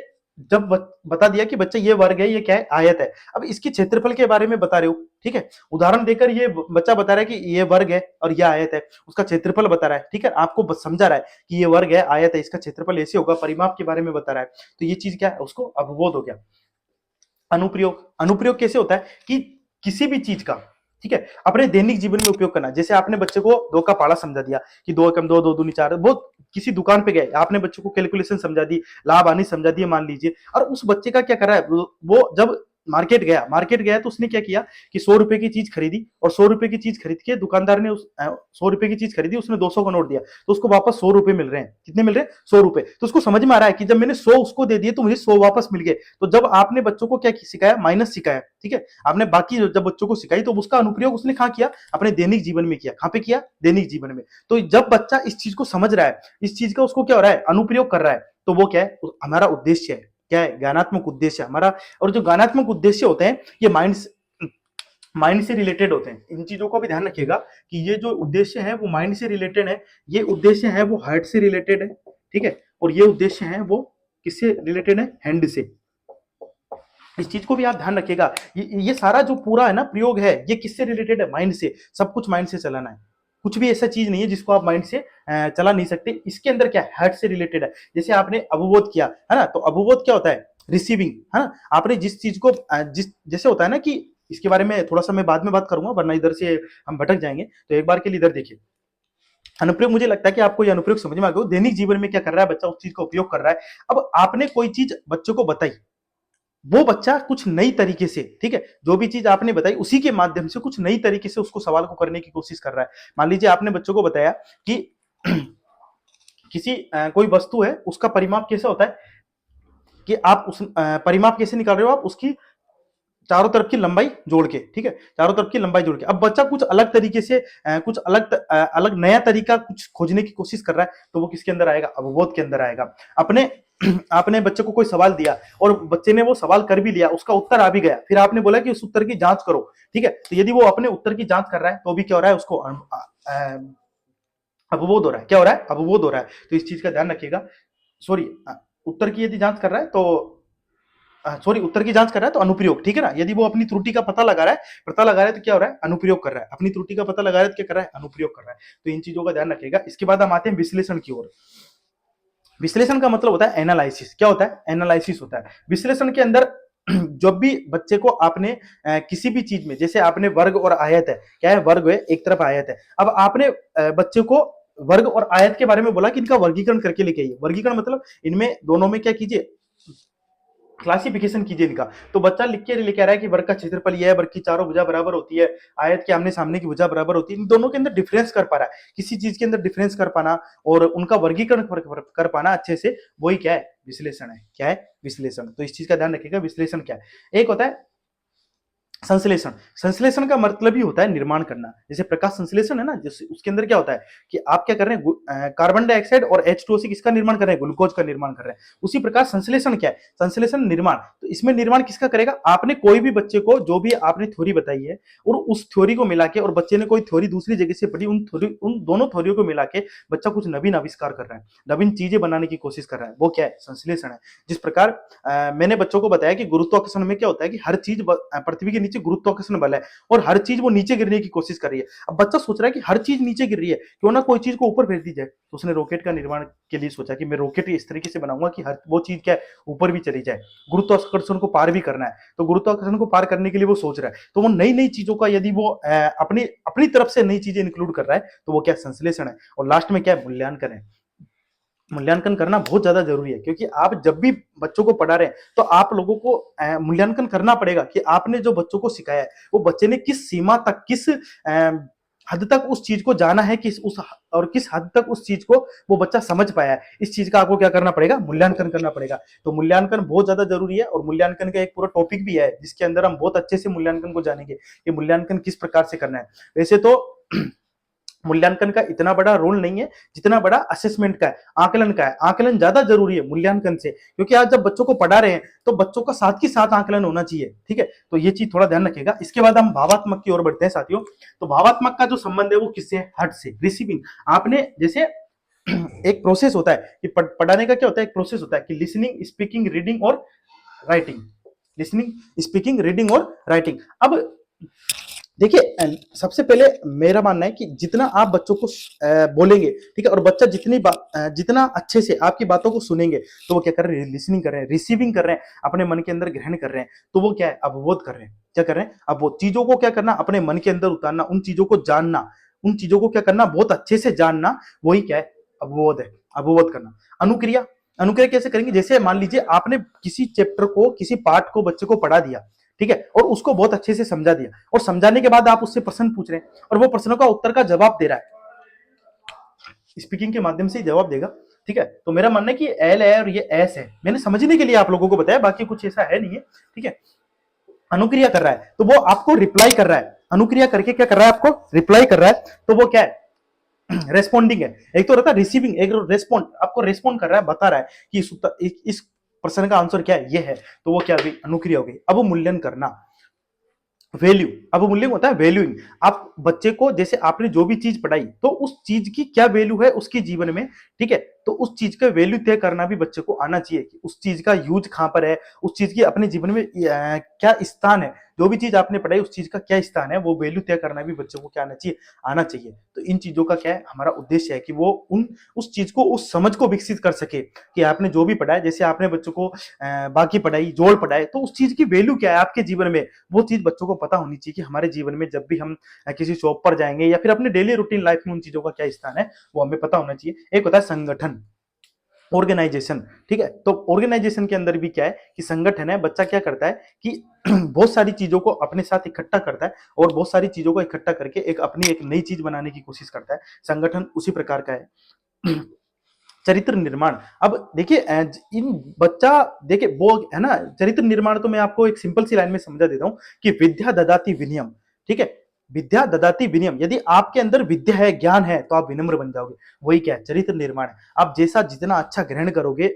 [SPEAKER 1] जब बता दिया कि बच्चा ये वर्ग है, ये क्या है? आयत है। अब इसके क्षेत्रफल के बारे में बता रहे हो, ठीक है। उदाहरण देकर ये बच्चा बता रहा है कि ये वर्ग है और ये आयत है, उसका क्षेत्रफल बता रहा है, ठीक है। आपको समझा रहा है कि ये वर्ग है, आयत है, इसका क्षेत्रफल ऐसे होगा, परिमाप के बारे में बता रहा है। तो ये चीज क्या है? उसको अवबोध हो गया। अनुप्रयोग, अनुप्रयोग कैसे होता है कि किसी भी चीज का, ठीक है, अपने दैनिक जीवन में उपयोग करना। जैसे आपने बच्चे को दो का पाड़ा समझा दिया कि दो एकम दो, दो दूनी चार, वो किसी दुकान पे गए, आपने बच्चे को कैलकुलेशन समझा दी, लाभ हानि समझा दी मान लीजिए, और उस बच्चे का क्या कर रहा है? वो जब मार्केट गया तो उसने क्या किया कि 100 रुपए की चीज खरीदी, और 100 रुपए की चीज खरीद के दुकानदार ने उस 100 रुपए की चीज खरीदी, उसने 200 का नोट दिया, तो उसको वापस 100 रुपए मिल रहे हैं। कितने मिल रहे हैं? 100 रुपए। तो उसको समझ में आ रहा है कि जब मैंने 100 उसको दे दिए तो मुझे 100 वापस मिल गए। तो जब आपने बच्चों को क्या सिखाया? माइनस सिखाया, ठीक है। आपने बाकी जब बच्चों को सिखाई तो उसका अनुप्रयोग उसने कहाँ किया? अपने दैनिक जीवन में किया। कहाँ पे किया? दैनिक जीवन में। तो जब बच्चा इस चीज को समझ रहा है, इस चीज का उसको क्या हो रहा है? अनुप्रयोग कर रहा है, तो वो क्या है? हमारा उद्देश्य है। क्या है? ज्ञानात्मक उद्देश्य हमारा। और जो ज्ञानात्मक उद्देश्य होते हैं ये माइंड से रिलेटेड होते हैं। इन चीजों को भी ध्यान रखिएगा कि ये जो उद्देश्य है वो माइंड से रिलेटेड है, ये उद्देश्य है वो हार्ट से रिलेटेड है, ठीक है। और ये उद्देश्य है वो किससे रिलेटेड है? हैंड से। इस चीज को भी आप ध्यान रखिएगा। ये सारा जो पूरा है ना प्रयोग है, ये किससे रिलेटेड है? माइंड से। सब कुछ माइंड से चलाना है। कुछ भी ऐसा चीज नहीं है जिसको आप माइंड से चला नहीं सकते। इसके अंदर क्या है? हार्ट से रिलेटेड है। जैसे आपने अवबोध किया है ना, तो अवबोध क्या होता है? रिसीविंग, है ना। आपने जिस चीज को जिस जैसे होता है ना कि इसके बारे में थोड़ा सा मैं बाद में बात करूंगा, वरना इधर से हम भटक जाएंगे। तो एक बार के लिए इधर देखिए, अनुप्रयोग, मुझे लगता है कि आपको ये अनुप्रयोग समझ में आ गया। दैनिक जीवन में क्या कर रहा है बच्चा? उस चीज का उपयोग कर रहा है। अब आपने कोई चीज बच्चों को बताई, वो बच्चा कुछ नई तरीके से, ठीक है, जो भी चीज आपने बताई उसी के माध्यम से कुछ नई तरीके से उसको सवाल को करने की कोशिश कर रहा है। मान लीजिए आपने बच्चों को बताया कि किसी कोई वस्तु है, उसका परिमाप कैसे होता है कि आप उस परिमाप कैसे निकाल रहे हो? आप उसकी चारों तरफ की लंबाई जोड़ के, ठीक है, चारों तरफ की लंबाई जोड़ के। अब बच्चा कुछ अलग तरीके से कुछ अलग नया तरीका कुछ खोजने की कोशिश कर रहा है, तो वो किसके अंदर आएगा? अवबोध के अंदर आएगा। अपने आपने बच्चे को कोई सवाल दिया और बच्चे ने वो सवाल कर भी लिया, उसका उत्तर आ भी गया, फिर आपने बोला कि उस उत्तर की जांच करो, ठीक है। तो यदि वो अपने उत्तर की जांच कर रहा है तो भी क्या हो रहा है? उसको अवबोध हो रहा है। क्या हो रहा है? अवबोध हो रहा है। तो इस चीज का ध्यान रखिएगा। सॉरी, उत्तर की यदि जांच कर रहा है तो उत्तर की जांच कर रहा है तो अनुप्रयोग, ठीक है ना। यदि वो अपनी त्रुटि का पता लगा रहा है तो क्या हो रहा है? अनुप्रयोग कर रहा है। अपनी त्रुटि का पता लगा रहा है तो क्या कर रहा है? अनुप्रयोग कर रहा है। तो इन चीजों का ध्यान रखिएगा। इसके बाद हम आते हैं विश्लेषण की ओर। विश्लेषण का मतलब होता है एनालिसिस। क्या होता है? एनालिसिस होता है। विश्लेषण के अंदर जब भी बच्चे को आपने किसी भी चीज में, जैसे आपने वर्ग और आयत है, क्या है? वर्ग है, एक तरफ आयत है। अब आपने बच्चे को वर्ग और आयत के बारे में बोला कि इनका वर्गीकरण करके लेके आइए। वर्गीकरण मतलब इनमें दोनों में क्या कीजिए? क्लासिफिकेशन कीजिए इनका। तो बच्चा लिख के लेके आ रहा है कि वर्ग का क्षेत्रफल ये है, वर्ग की चारों भुजा बराबर होती है, आयत के आमने सामने की भुजा बराबर होती है। इन दोनों के अंदर डिफरेंस कर पा रहा है, किसी चीज के अंदर डिफरेंस कर पाना और उनका वर्गीकरण कर पाना अच्छे से, वही क्या है, विश्लेषण है। क्या है, विश्लेषण। तो इस चीज का ध्यान रखिएगा, विश्लेषण क्या है। एक होता है संश्लेषण। संश्लेषण का मतलब ही होता है निर्माण करना। जैसे प्रकाश संश्लेषण है ना, जैसे उसके अंदर क्या होता है कि आप क्या कर रहे हैं, कार्बन डाइऑक्साइड और H2O से किसका निर्माण कर रहे हैं, ग्लूकोज का निर्माण कर रहे हैं। उसी प्रकार संश्लेषण क्या है, संश्लेषण निर्माण। तो इसमें निर्माण किसका करेगा, आपने कोई भी बच्चे को जो भी आपने थ्योरी बताई है और उस थ्योरी को मिला के, और बच्चे ने कोई थ्योरी दूसरी जगह से पढ़ी, उन दोनों थ्योरियों को मिला के बच्चा कुछ नवीन आविष्कार कर रहा है, नवीन चीजें बनाने की कोशिश कर रहा है, वो क्या है, संश्लेषण है। जिस प्रकार मैंने बच्चों को बताया कि गुरुत्वाकर्षण में क्या होता है कि हर चीज पृथ्वी के नीचे गुरुत्वाकर्षण बल है और हर चीज वो नीचे गिरने की कोशिश कर रही है। अब बच्चा सोच रहा है कि हर चीज नीचे गिर रही है, क्यों ना कोई चीज को ऊपर भेज दी जाए। तो उसने रॉकेट का निर्माण के लिए सोचा कि मैं रॉकेट इस तरीके से बनाऊंगा कि हर वो चीज क्या है, ऊपर भी चली जाए, गुरुत्वाकर्षण को पार भी करना है। तो गुरुत्वाकर्षण को पार करने के लिए वो सोच रहा है, तो वो नई नई चीजों का यदि वो अपनी अपनी तरफ से नई चीजें इंक्लूड कर रहा है, तो वो क्या, संश्लेषण है। और लास्ट में क्या है, मूल्यांकन है। मूल्यांकन करना बहुत ज्यादा जरूरी है, क्योंकि आप जब भी बच्चों को पढ़ा रहे हैं तो आप लोगों को मूल्यांकन करना पड़ेगा कि आपने जो बच्चों को सिखाया है वो बच्चे ने किस सीमा तक, किस हद तक उस चीज को जाना है, किस उस और किस हद तक उस चीज को वो बच्चा समझ पाया है। इस चीज का आपको क्या करना पड़ेगा, मूल्यांकन करना पड़ेगा। तो मूल्यांकन बहुत ज्यादा जरूरी है, और मूल्यांकन का एक पूरा टॉपिक भी है जिसके अंदर हम बहुत अच्छे से मूल्यांकन को जानेंगे कि मूल्यांकन किस प्रकार से करना है। वैसे तो मूल्यांकन का इतना बड़ा रोल नहीं है जितना बड़ा असेसमेंट का है, आकलन का है। आकलन ज्यादा जरूरी है मूल्यांकन से, क्योंकि आज जब बच्चों को पढ़ा रहे हैं तो बच्चों का साथ के साथ आकलन होना चाहिए। ठीक है, तो ये चीज थोड़ा ध्यान रखिएगा। इसके बाद हम भावात्मक की ओर बढ़ते हैं साथियों। तो भावात्मक का जो संबंध है वो किससे है, हर्ट से, रिसीविंग। आपने जैसे एक प्रोसेस होता है कि पढ़ाने का क्या होता है, एक प्रोसेस होता है कि लिसनिंग, स्पीकिंग, रीडिंग और राइटिंग। लिसनिंग, स्पीकिंग, रीडिंग और राइटिंग। अब देखिए, सबसे पहले मेरा मानना है कि जितना आप बच्चों को बोलेंगे, ठीक है, और बच्चा जितना अच्छे से आपकी बातों को सुनेंगे, तो वो क्या कर रहे हैं, लिसनिंग कर रहे हैं, रिसीविंग कर रहे हैं, अपने मन के अंदर ग्रहण कर रहे हैं। तो वो क्या है, अवबोध कर रहे हैं। क्या कर रहे हैं, अब वो चीजों को क्या करना, अपने मन के अंदर उतारना, उन चीजों को जानना, उन चीजों को क्या करना, बहुत अच्छे से जानना, वही क्या है, अवबोध है। अवबोध करना। अनुक्रिया, अनुक्रिया कैसे करेंगे, जैसे मान लीजिए आपने किसी चैप्टर को, किसी पार्ट को बच्चे को पढ़ा दिया, ठीक है, और उसको बहुत अच्छे से समझा दिया, और समझाने के बाद आप उससे प्रश्न पूछ रहे हैं और वो प्रश्नों का उत्तर का जवाब दे रहा है, स्पीकिंग के माध्यम से ही जवाब देगा। ठीक है, तो मेरा मानना है कि एल है और ये एस है। मैंने समझने के लिए आप लोगों को बताया, बाकी कुछ ऐसा है नहीं है। ठीक है, अनुक्रिया कर रहा है तो वो आपको रिप्लाई कर रहा है, अनुक्रिया करके क्या कर रहा है, आपको रिप्लाई कर रहा है, तो वो क्या है, रेस्पॉन्डिंग है। एक तो रहता है रिसीविंग, एक रेस्पॉन्ड, आपको रेस्पॉन्ड कर रहा है, बता रहा है कि इस प्रश्न का आंसर क्या है, ये है, तो वो क्या हुई, अनुक्रिया हो गई। अब मूल्यांकन करना, वैल्यू। अब मूल्य होता है वैल्यूइंग। आप बच्चे को, जैसे आपने जो भी चीज पढ़ाई, तो उस चीज की क्या वैल्यू है उसके जीवन में, ठीक है, तो उस चीज का वैल्यू तय करना भी बच्चे को आना चाहिए कि उस चीज का यूज कहां पर है, उस चीज की अपने जीवन में क्या स्थान है, जो भी चीज आपने पढ़ाई उस चीज का क्या स्थान है, वो वैल्यू तय करना भी बच्चे को क्या आना चाहिए, आना चाहिए। तो इन चीजों का क्या है, हमारा उद्देश्य है कि वो उस चीज को, उस समझ को विकसित कर सके कि आपने जो भी पढ़ा है, जैसे आपने बच्चों को बाकी पढ़ाई, जोड़ पढ़ाए, तो उस चीज की वैल्यू क्या है आपके जीवन में, वो चीज बच्चों को पता होनी चाहिए कि हमारे जीवन में जब भी हम किसी शॉप पर जाएंगे या फिर अपने डेली रूटीन लाइफ में उन चीजों का क्या स्थान है, वो हमें पता होना चाहिए। एक होता है संगठन, ऑर्गेनाइजेशन। ठीक है, तो ऑर्गेनाइजेशन के अंदर भी क्या है कि संगठन है, बच्चा क्या करता है कि बहुत सारी चीजों को अपने साथ इकट्ठा करता है और बहुत सारी चीजों को इकट्ठा करके अपनी एक नई चीज बनाने की कोशिश करता है। संगठन उसी प्रकार का है। चरित्र निर्माण। अब देखिए, इन बच्चा, देखिए वो है ना, चरित्र निर्माण तो मैं आपको एक सिंपल सी लाइन में समझा देता हूं कि विद्या ददाति विनयम। ठीक है, विद्या ददाति विनयम, यदि आपके अंदर विद्या है, ज्ञान है, तो आप विनम्र बन जाओगे। वही क्या है, चरित्र निर्माण है। आप जैसा जितना अच्छा ग्रहण करोगे,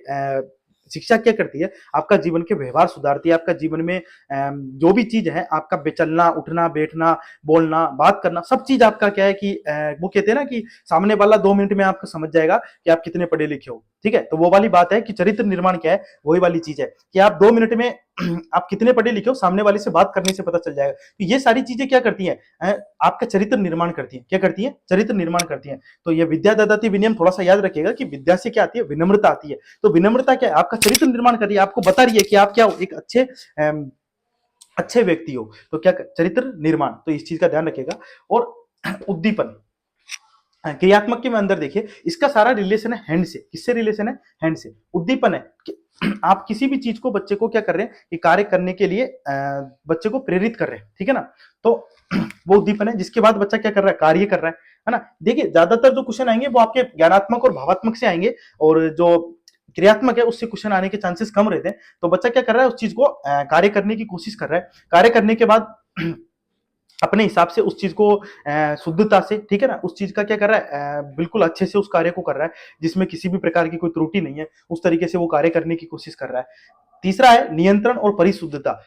[SPEAKER 1] शिक्षा क्या करती है, आपका जीवन के व्यवहार सुधारती है, आपका जीवन में जो भी चीज है, आपका चलना, उठना, बैठना, बोलना, बात करना, सब चीज आपका क्या है कि वो कहते हैं ना कि सामने वाला 2 मिनट में आपको समझ जाएगा कि आप कितने पढ़े लिखे हो। ठीक है, तो वो वाली बात है कि चरित्र निर्माण क्या है, वही वाली चीज है कि आप 2 मिनट में आप कितने पढ़े लिखे हो, सामने वाले से बात करने से पता चल जाएगा। तो ये सारी चीजें क्या करती हैं, आपका चरित्र निर्माण करती हैं। क्या करती हैं, चरित्र निर्माण करती हैं। तो ये विद्या ददाति विनयम थोड़ा सा याद रखिएगा कि विद्या से क्या आती है, विनम्रता आती है। तो विनम्रता क्या है, आपका चरित्र निर्माण कर रही है, आपको बता रही है कि आप क्या हो, एक अच्छे व्यक्ति हो। तो क्या, चरित्र निर्माण, तो इस चीज का ध्यान रखिएगा। और उद्दीपन, क्रियात्मक के में अंदर देखिए, इसका सारा रिलेशन है हैंड से। किससे रिलेशन है, हैंड से। उद्दीपन है, आप किसी भी चीज को बच्चे को क्या कर रहे हैं कि कार्य करने के लिए बच्चे को प्रेरित कर रहे हैं, ठीक है ना। तो वो उद्दीपन है, जिसके बाद बच्चा क्या कर रहा है, कार्य कर रहा है ना। देखिए ज्यादातर जो क्वेश्चन आएंगे वो आपके ज्ञानात्मक और भावात्मक से आएंगे, और जो क्रियात्मक है उससे क्वेश्चन आने के चांसेस कम रहते हैं। तो बच्चा क्या कर रहा है, उस चीज को कार्य करने की कोशिश कर रहा है। कार्य करने के बाद अपने हिसाब से उस चीज को शुद्धता से, ठीक है ना, उस चीज का क्या कर रहा है, बिल्कुल अच्छे से उस कार्य को कर रहा है, जिसमें किसी भी प्रकार की कोई त्रुटि नहीं है, उस तरीके से वो कार्य करने की कोशिश कर रहा है। तीसरा है नियंत्रण और परिशुद्धता।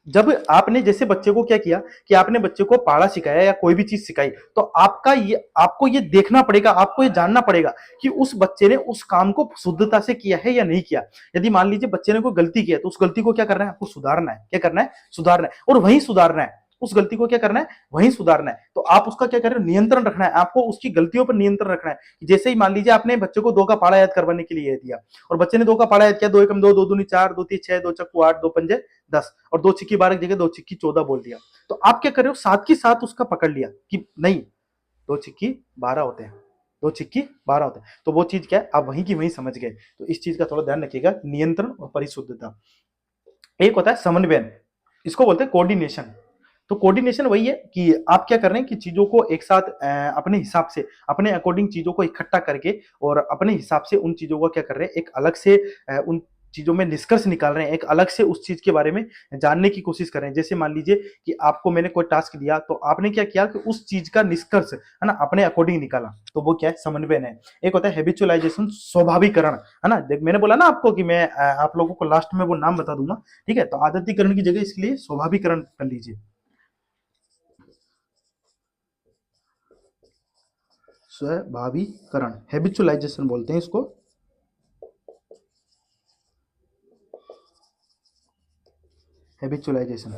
[SPEAKER 1] जब आपने जैसे बच्चे को क्या किया कि आपने बच्चे को पढ़ा सिखाया या कोई भी चीज सिखाई, तो आपको ये देखना पड़ेगा, आपको ये जानना पड़ेगा कि उस बच्चे ने उस काम को शुद्धता से किया है या नहीं किया। यदि मान लीजिए बच्चे ने कोई गलती किया, तो उस गलती को क्या करना है, आपको सुधारना है। क्या करना है, सुधारना है, और वहीं सुधारना है। उस गलती को क्या करना है, वहीं सुधारना है। तो आप उसका क्या कर रहे हो, नियंत्रण रखना है, आपको उसकी गलतियों पर नियंत्रण रखना है। जैसे ही मान लीजिए आपने बच्चे को 2 का पहाड़ा याद करवाने के लिए दिया, और बच्चे ने 2 का पहाड़ा याद किया, 2 एकम 2, 2 दूनी 4, 2 तीन 6, 2 चक्कू 8, 2 पंजे 10, और 2 छिक्की 12 की जगह 2 छिक्की 14 बोल दिया। तो आप क्या कर रहे हो, साथ के साथ उसका पकड़ लिया कि नहीं, 2 छिक्की 12 होते हैं, 2 छिक्की 12 होते हैं। तो वो चीज क्या है, आप वहीं की वहीं समझ गए। तो इस चीज का थोड़ा ध्यान रखिएगा, नियंत्रण और परिशुद्धता। एक होता है समन्वयन, इसको बोलते हैं कोऑर्डिनेशन। तो कोऑर्डिनेशन वही है कि आप क्या कर रहे हैं कि चीजों को एक साथ अपने हिसाब से, अपने अकॉर्डिंग चीजों को इकट्ठा करके, और अपने हिसाब से उन चीजों को क्या कर रहे हैं, एक अलग से उन चीजों में निष्कर्ष निकाल रहे हैं, एक अलग से उस चीज के बारे में जानने की कोशिश कर रहे हैं। जैसे मान लीजिए कि आपको मैंने कोई टास्क दिया, तो आपने क्या किया कि उस चीज का निष्कर्ष है ना अपने अकॉर्डिंग निकाला, तो वो क्या है, समन्वय है। एक होता है हैबिचुअलाइजेशन, स्वाभाविकरण, है ना। देख मैंने बोला ना आपको कि मैं आप लोगों को लास्ट में वो नाम बता दूंगा, ठीक है। तो आदतीकरण की जगह इसके लिए स्वाभाविकरण कर लीजिए। स्वाभाविकरण, हैबिचुअलाइजेशन बोलते हैं इसको। हैबिचुअलाइजेशन,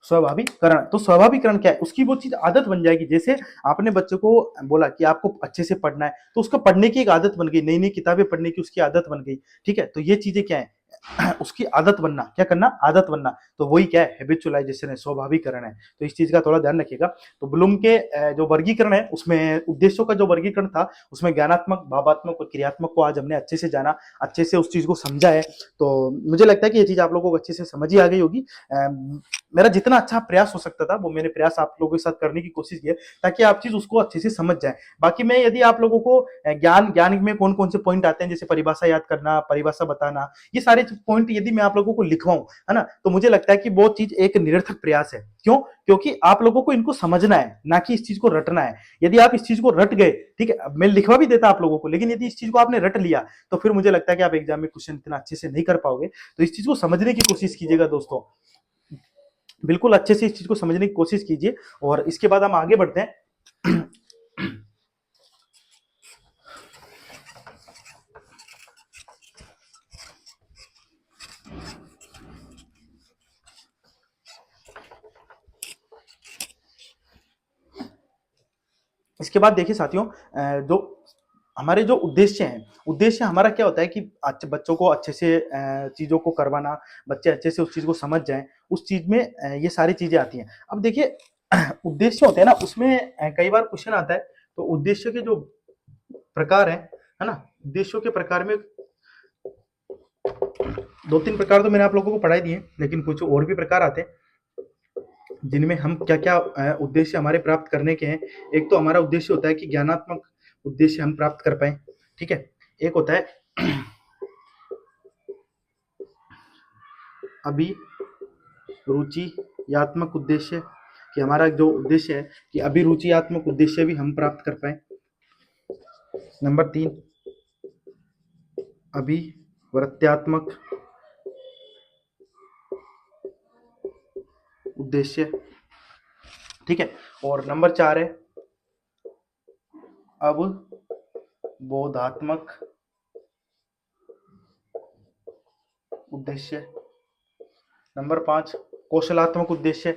[SPEAKER 1] स्वाभाविकरण। तो स्वाभाविकरण क्या है, उसकी वो चीज आदत बन जाएगी। जैसे आपने बच्चे को बोला कि आपको अच्छे से पढ़ना है, तो उसका पढ़ने की एक आदत बन गई, नई नई किताबें पढ़ने की उसकी आदत बन गई, ठीक है। तो ये चीजें क्या है, उसकी आदत बनना, क्या करना, आदत बनना। तो वही क्या है, हैबिचुअलाइजेशन है, स्वाभाविकरण है। तो इस चीज का थोड़ा ध्यान रखिएगा। तो ब्लूम के जो वर्गीकरण है, उसमें उद्देश्यों का जो वर्गीकरण था, उसमें ज्ञानात्मक, भावात्मक और क्रियात्मक को आज हमने अच्छे से जाना, अच्छे से उस चीज को समझा है। तो मुझे लगता है कि ये चीज आप लोगों को अच्छे से समझ ही आ गई होगी। मेरा जितना अच्छा प्रयास हो सकता था वो मैंने प्रयास आप लोगों के साथ करने की कोशिश की है, ताकि आप चीज उसको अच्छे से समझ जाए। बाकी मैं यदि आप लोगों को ज्ञान ज्ञान में कौन कौन से पॉइंट आते हैं, जैसे परिभाषा याद करना, परिभाषा बताना, ये सारे पॉइंट यदि मैं आप लोगों को लिखवाऊं, है ना, तो मुझे लगता है कि वो चीज एक निरर्थक प्रयास है। क्यों? क्योंकि आप लोगों को इनको समझना है, ना कि इस चीज को रटना है। यदि आप इस चीज को रट गए, ठीक है, मैं लिखवा भी देता आप लोगों को, लेकिन यदि इस चीज को आपने रट लिया, तो फिर मुझे लगता है कि आप एग्जाम में क्वेश्चन इतना अच्छे से नहीं कर पाओगे। तो इस चीज को समझने की कोशिश कीजिएगा दोस्तों, बिल्कुल अच्छे से इस चीज को समझने की कोशिश कीजिए। और इसके बाद हम आगे बढ़ते हैं। इसके बाद देखिए साथियों, जो हमारे जो उद्देश्य हैं, उद्देश्य हमारा क्या होता है कि बच्चों को अच्छे से चीजों को करवाना, बच्चे अच्छे से उस चीज को समझ जाएं, उस चीज में ये सारी चीजें आती हैं। अब देखिए उद्देश्य होते हैं ना, उसमें कई बार क्वेश्चन आता है। तो उद्देश्य के जो प्रकार है ना, उद्देश्यों के प्रकार में 2-3 प्रकार तो मैंने आप लोगों को पढ़ाई दिए, लेकिन कुछ और भी प्रकार आते हैं, जिनमें हम क्या क्या उद्देश्य हमारे प्राप्त करने के हैं। एक तो हमारा उद्देश्य होता है कि ज्ञानात्मक उद्देश्य हम प्राप्त कर पाए, ठीक है। एक होता है अभिरुचियात्मक उद्देश्य, कि हमारा जो उद्देश्य है कि अभिरुचियात्मक उद्देश्य भी हम प्राप्त कर पाए। नंबर 3, अभिवृत्त्यात्मक उद्देश्य, ठीक है। और नंबर 4 है अवबोधात्मक उद्देश्य। नंबर 5, कौशलात्मक उद्देश्य।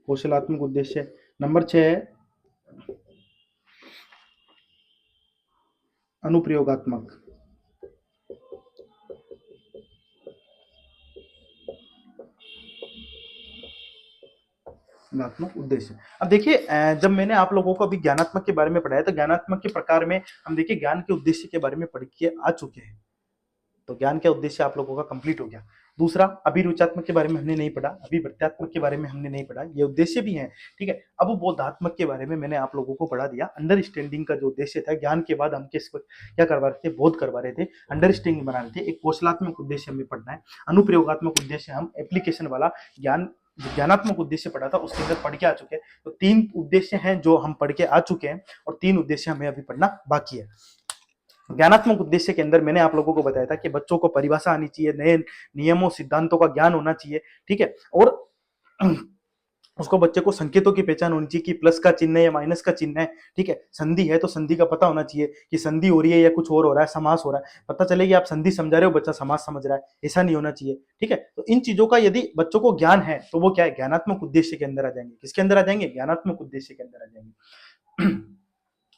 [SPEAKER 1] कौशलात्मक उद्देश्य। नंबर 6 है अनुप्रयोगात्मक। ज्ञानात्मक उद्देश्य। अब देखिए जब मैंने आप लोगों को अभी ज्ञानात्मक के बारे में पढ़ाया तो ज्ञानात्मक के प्रकार में हम देखिए ज्ञान के उद्देश्य के बारे में पढ़ के आ चुके हैं। तो ज्ञान का उद्देश्य आप लोगों का कंप्लीट हो गया। दूसरा अभिरुचात्मक के बारे में हमने नहीं पढ़ा, अभिवृत्त्यात्मक के बारे में हमने नहीं पढ़ा, ये उद्देश्य भी है, ठीक है। अब बोधात्मक के बारे में मैंने आप लोगों को पढ़ा दिया। अंडरस्टैंडिंग का जो उद्देश्य था, ज्ञान के बाद हम किस क्या करवा रहे थे, बोध करवा रहे थे, अंडरस्टैंडिंग बना रहे थे। एक कौशलात्मक उद्देश्य हमें पढ़ना है, अनुप्रयोगात्मक उद्देश्य हम एप्लीकेशन वाला ज्ञान, ज्ञानात्मक उद्देश्य पढ़ा था उसके अंदर पढ़ के आ चुके हैं। तो 3 उद्देश्य हैं जो हम पढ़ के आ चुके हैं और 3 उद्देश्य हमें अभी पढ़ना बाकी है। ज्ञानात्मक उद्देश्य के अंदर मैंने आप लोगों को बताया था कि बच्चों को परिभाषा आनी चाहिए, नए नियमों सिद्धांतों का ज्ञान होना चाहिए, ठीक है। और उसको बच्चे को संकेतों की पहचान होनी चाहिए कि प्लस का चिन्ह है या माइनस का चिन्ह है, ठीक है। संधि है तो संधि का पता होना चाहिए कि संधि हो रही है या कुछ और हो रहा है, समास हो रहा है, पता चले कि आप संधि समझा रहे हो, बच्चा समास समझ रहा है, ऐसा नहीं होना चाहिए, ठीक है। तो इन चीजों का यदि बच्चों को ज्ञान है तो वो क्या है, ज्ञानात्मक उद्देश्य के अंदर आ जाएंगे। किसके अंदर आ जाएंगे, ज्ञानात्मक उद्देश्य के अंदर आ जाएंगे।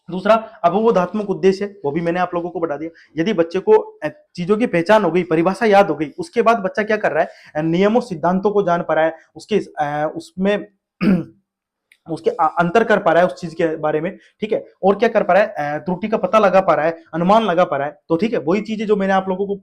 [SPEAKER 1] दूसरा अवबोधात्मक उद्देश्य है, वो भी मैंने आप लोगों को बता दिया। यदि बच्चे को चीजों की पहचान हो गई, परिभाषा याद हो गई, उसके बाद बच्चा क्या कर रहा है, नियमों सिद्धांतों को जान पा रहा है, उसके उसमें उसके अंतर कर पा रहा है उस चीज के बारे में, ठीक है। और क्या कर पा रहा है, त्रुटि का पता लगा पा रहा है, अनुमान लगा पा रहा है। तो ठीक है, वही चीजें जो मैंने आप लोगों को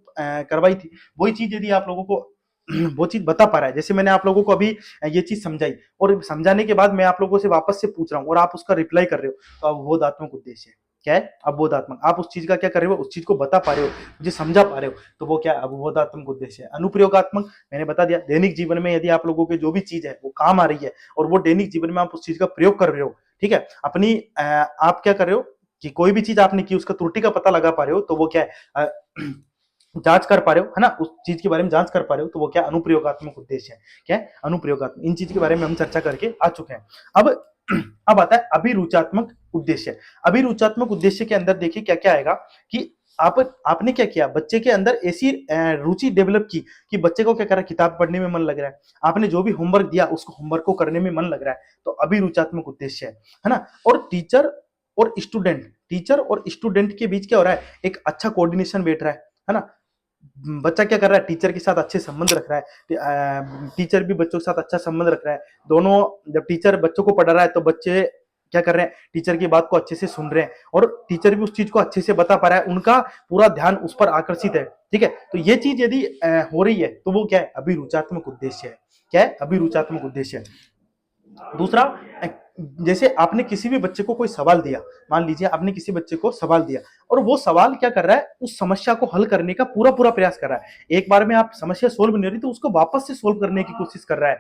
[SPEAKER 1] करवाई थी, वही चीज यदि आप लोगों को वो चीज बता पा रहा है, जैसे मैंने आप लोगों को अभी ये चीज समझाई और समझाने के बाद मैं आप लोगों से वापस से पूछ रहा हूँ और आप उसका रिप्लाई कर रहे हो, तो अवबोधात्मक उद्देश्य है। क्या है, अवबोधात्मक। आप उस चीज का क्या कर रहे हो, उस चीज को बता पा रहे हो, मुझे समझा पा रहे हो, तो वो क्या है, अवबोधात्मक उद्देश्य है। अनुप्रयोगात्मक मैंने बता दिया, दैनिक जीवन में यदि आप लोगों की जो भी चीज है वो काम आ रही है और वो दैनिक जीवन में आप उस चीज का प्रयोग कर रहे हो, ठीक है। अपनी आप क्या कर रहे हो कि कोई भी चीज आपने की उसका त्रुटि का पता लगा पा रहे हो, तो वो क्या है, जांच कर पा रहे हो, है ना, उस चीज के बारे में जांच कर पा रहे हो, तो वो क्या अनुप्रयोगात्मक उद्देश्य है। क्या है, अनुप्रयोगात्मक। इन चीज के बारे में हम चर्चा करके आ चुके हैं। अब अब आता है अभिरुचात्मक उद्देश्य। अभिरुचात्मक उद्देश्य के अंदर देखिए क्या क्या आएगा कि आपने क्या किया, बच्चे के अंदर ऐसी रुचि डेवलप की कि बच्चे को क्या कर रहा है, किताब पढ़ने में मन लग रहा है, आपने जो भी होमवर्क दिया उसको होमवर्क को करने में मन लग रहा है, तो अभिरुचात्मक उद्देश्य है ना। और टीचर और स्टूडेंट के बीच क्या हो रहा है, एक अच्छा कोऑर्डिनेशन बैठ रहा है ना। बच्चा क्या कर रहा है, टीचर के साथ अच्छे संबंध रख रहा है, टीचर भी बच्चों के साथ अच्छा संबंध रख रहा है। दोनों, जब टीचर बच्चों को पढ़ा रहा है तो बच्चे क्या कर रहे हैं, टीचर की बात को अच्छे से सुन रहे हैं और टीचर भी उस चीज को अच्छे से बता पा रहा है, उनका पूरा ध्यान उस पर आकर्षित है, ठीक है। तो ये चीज यदि हो रही है तो वो क्या है, अभिरुचात्मक उद्देश्य है। क्या है, अभिरुचात्मक उद्देश्य है। दूसरा, जैसे आपने किसी भी बच्चे को कोई सवाल दिया, मान लीजिए आपने किसी बच्चे को सवाल दिया और वो सवाल क्या कर रहा है, उस समस्या को हल करने का पूरा पूरा प्रयास कर रहा है। एक बार में आप समस्या सोल्व नहीं हो रही तो उसको वापस से सोल्व करने की कोशिश कर रहा है,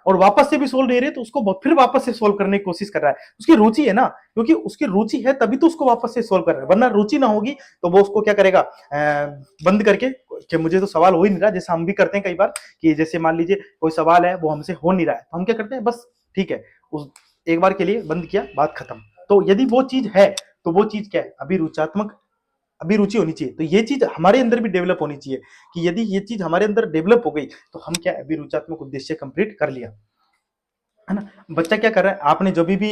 [SPEAKER 1] और वापस से भी सोल्व नहीं रहे तो उसको फिर वापस से सोल्व करने की कोशिश कर रहा है। उसकी रुचि है ना, क्योंकि उसकी रुचि है तभी तो उसको वापस से सोल्व कर रहा है, वरना रुचि ना होगी तो वो उसको क्या करेगा, बंद करके कि मुझे तो सवाल हो ही नहीं रहा। जैसे हम भी करते हैं कई बार कि जैसे मान लीजिए कोई सवाल है वो हमसे हो नहीं रहा है, तो हम क्या करते हैं, बस ठीक है, उस एक बार के लिए बंद किया, बात खत्म। तो यदि वो चीज है तो वो चीज क्या है, अभिरुचात्मक, अभिरुचि होनी चाहिए। तो ये चीज हमारे अंदर भी डेवलप होनी चाहिए कि यदि ये चीज हमारे अंदर डेवलप हो गई तो हम क्या, अभिरुचात्मक उद्देश्य कंप्लीट कर लिया, है ना। बच्चा क्या कर रहा है, आपने जब भी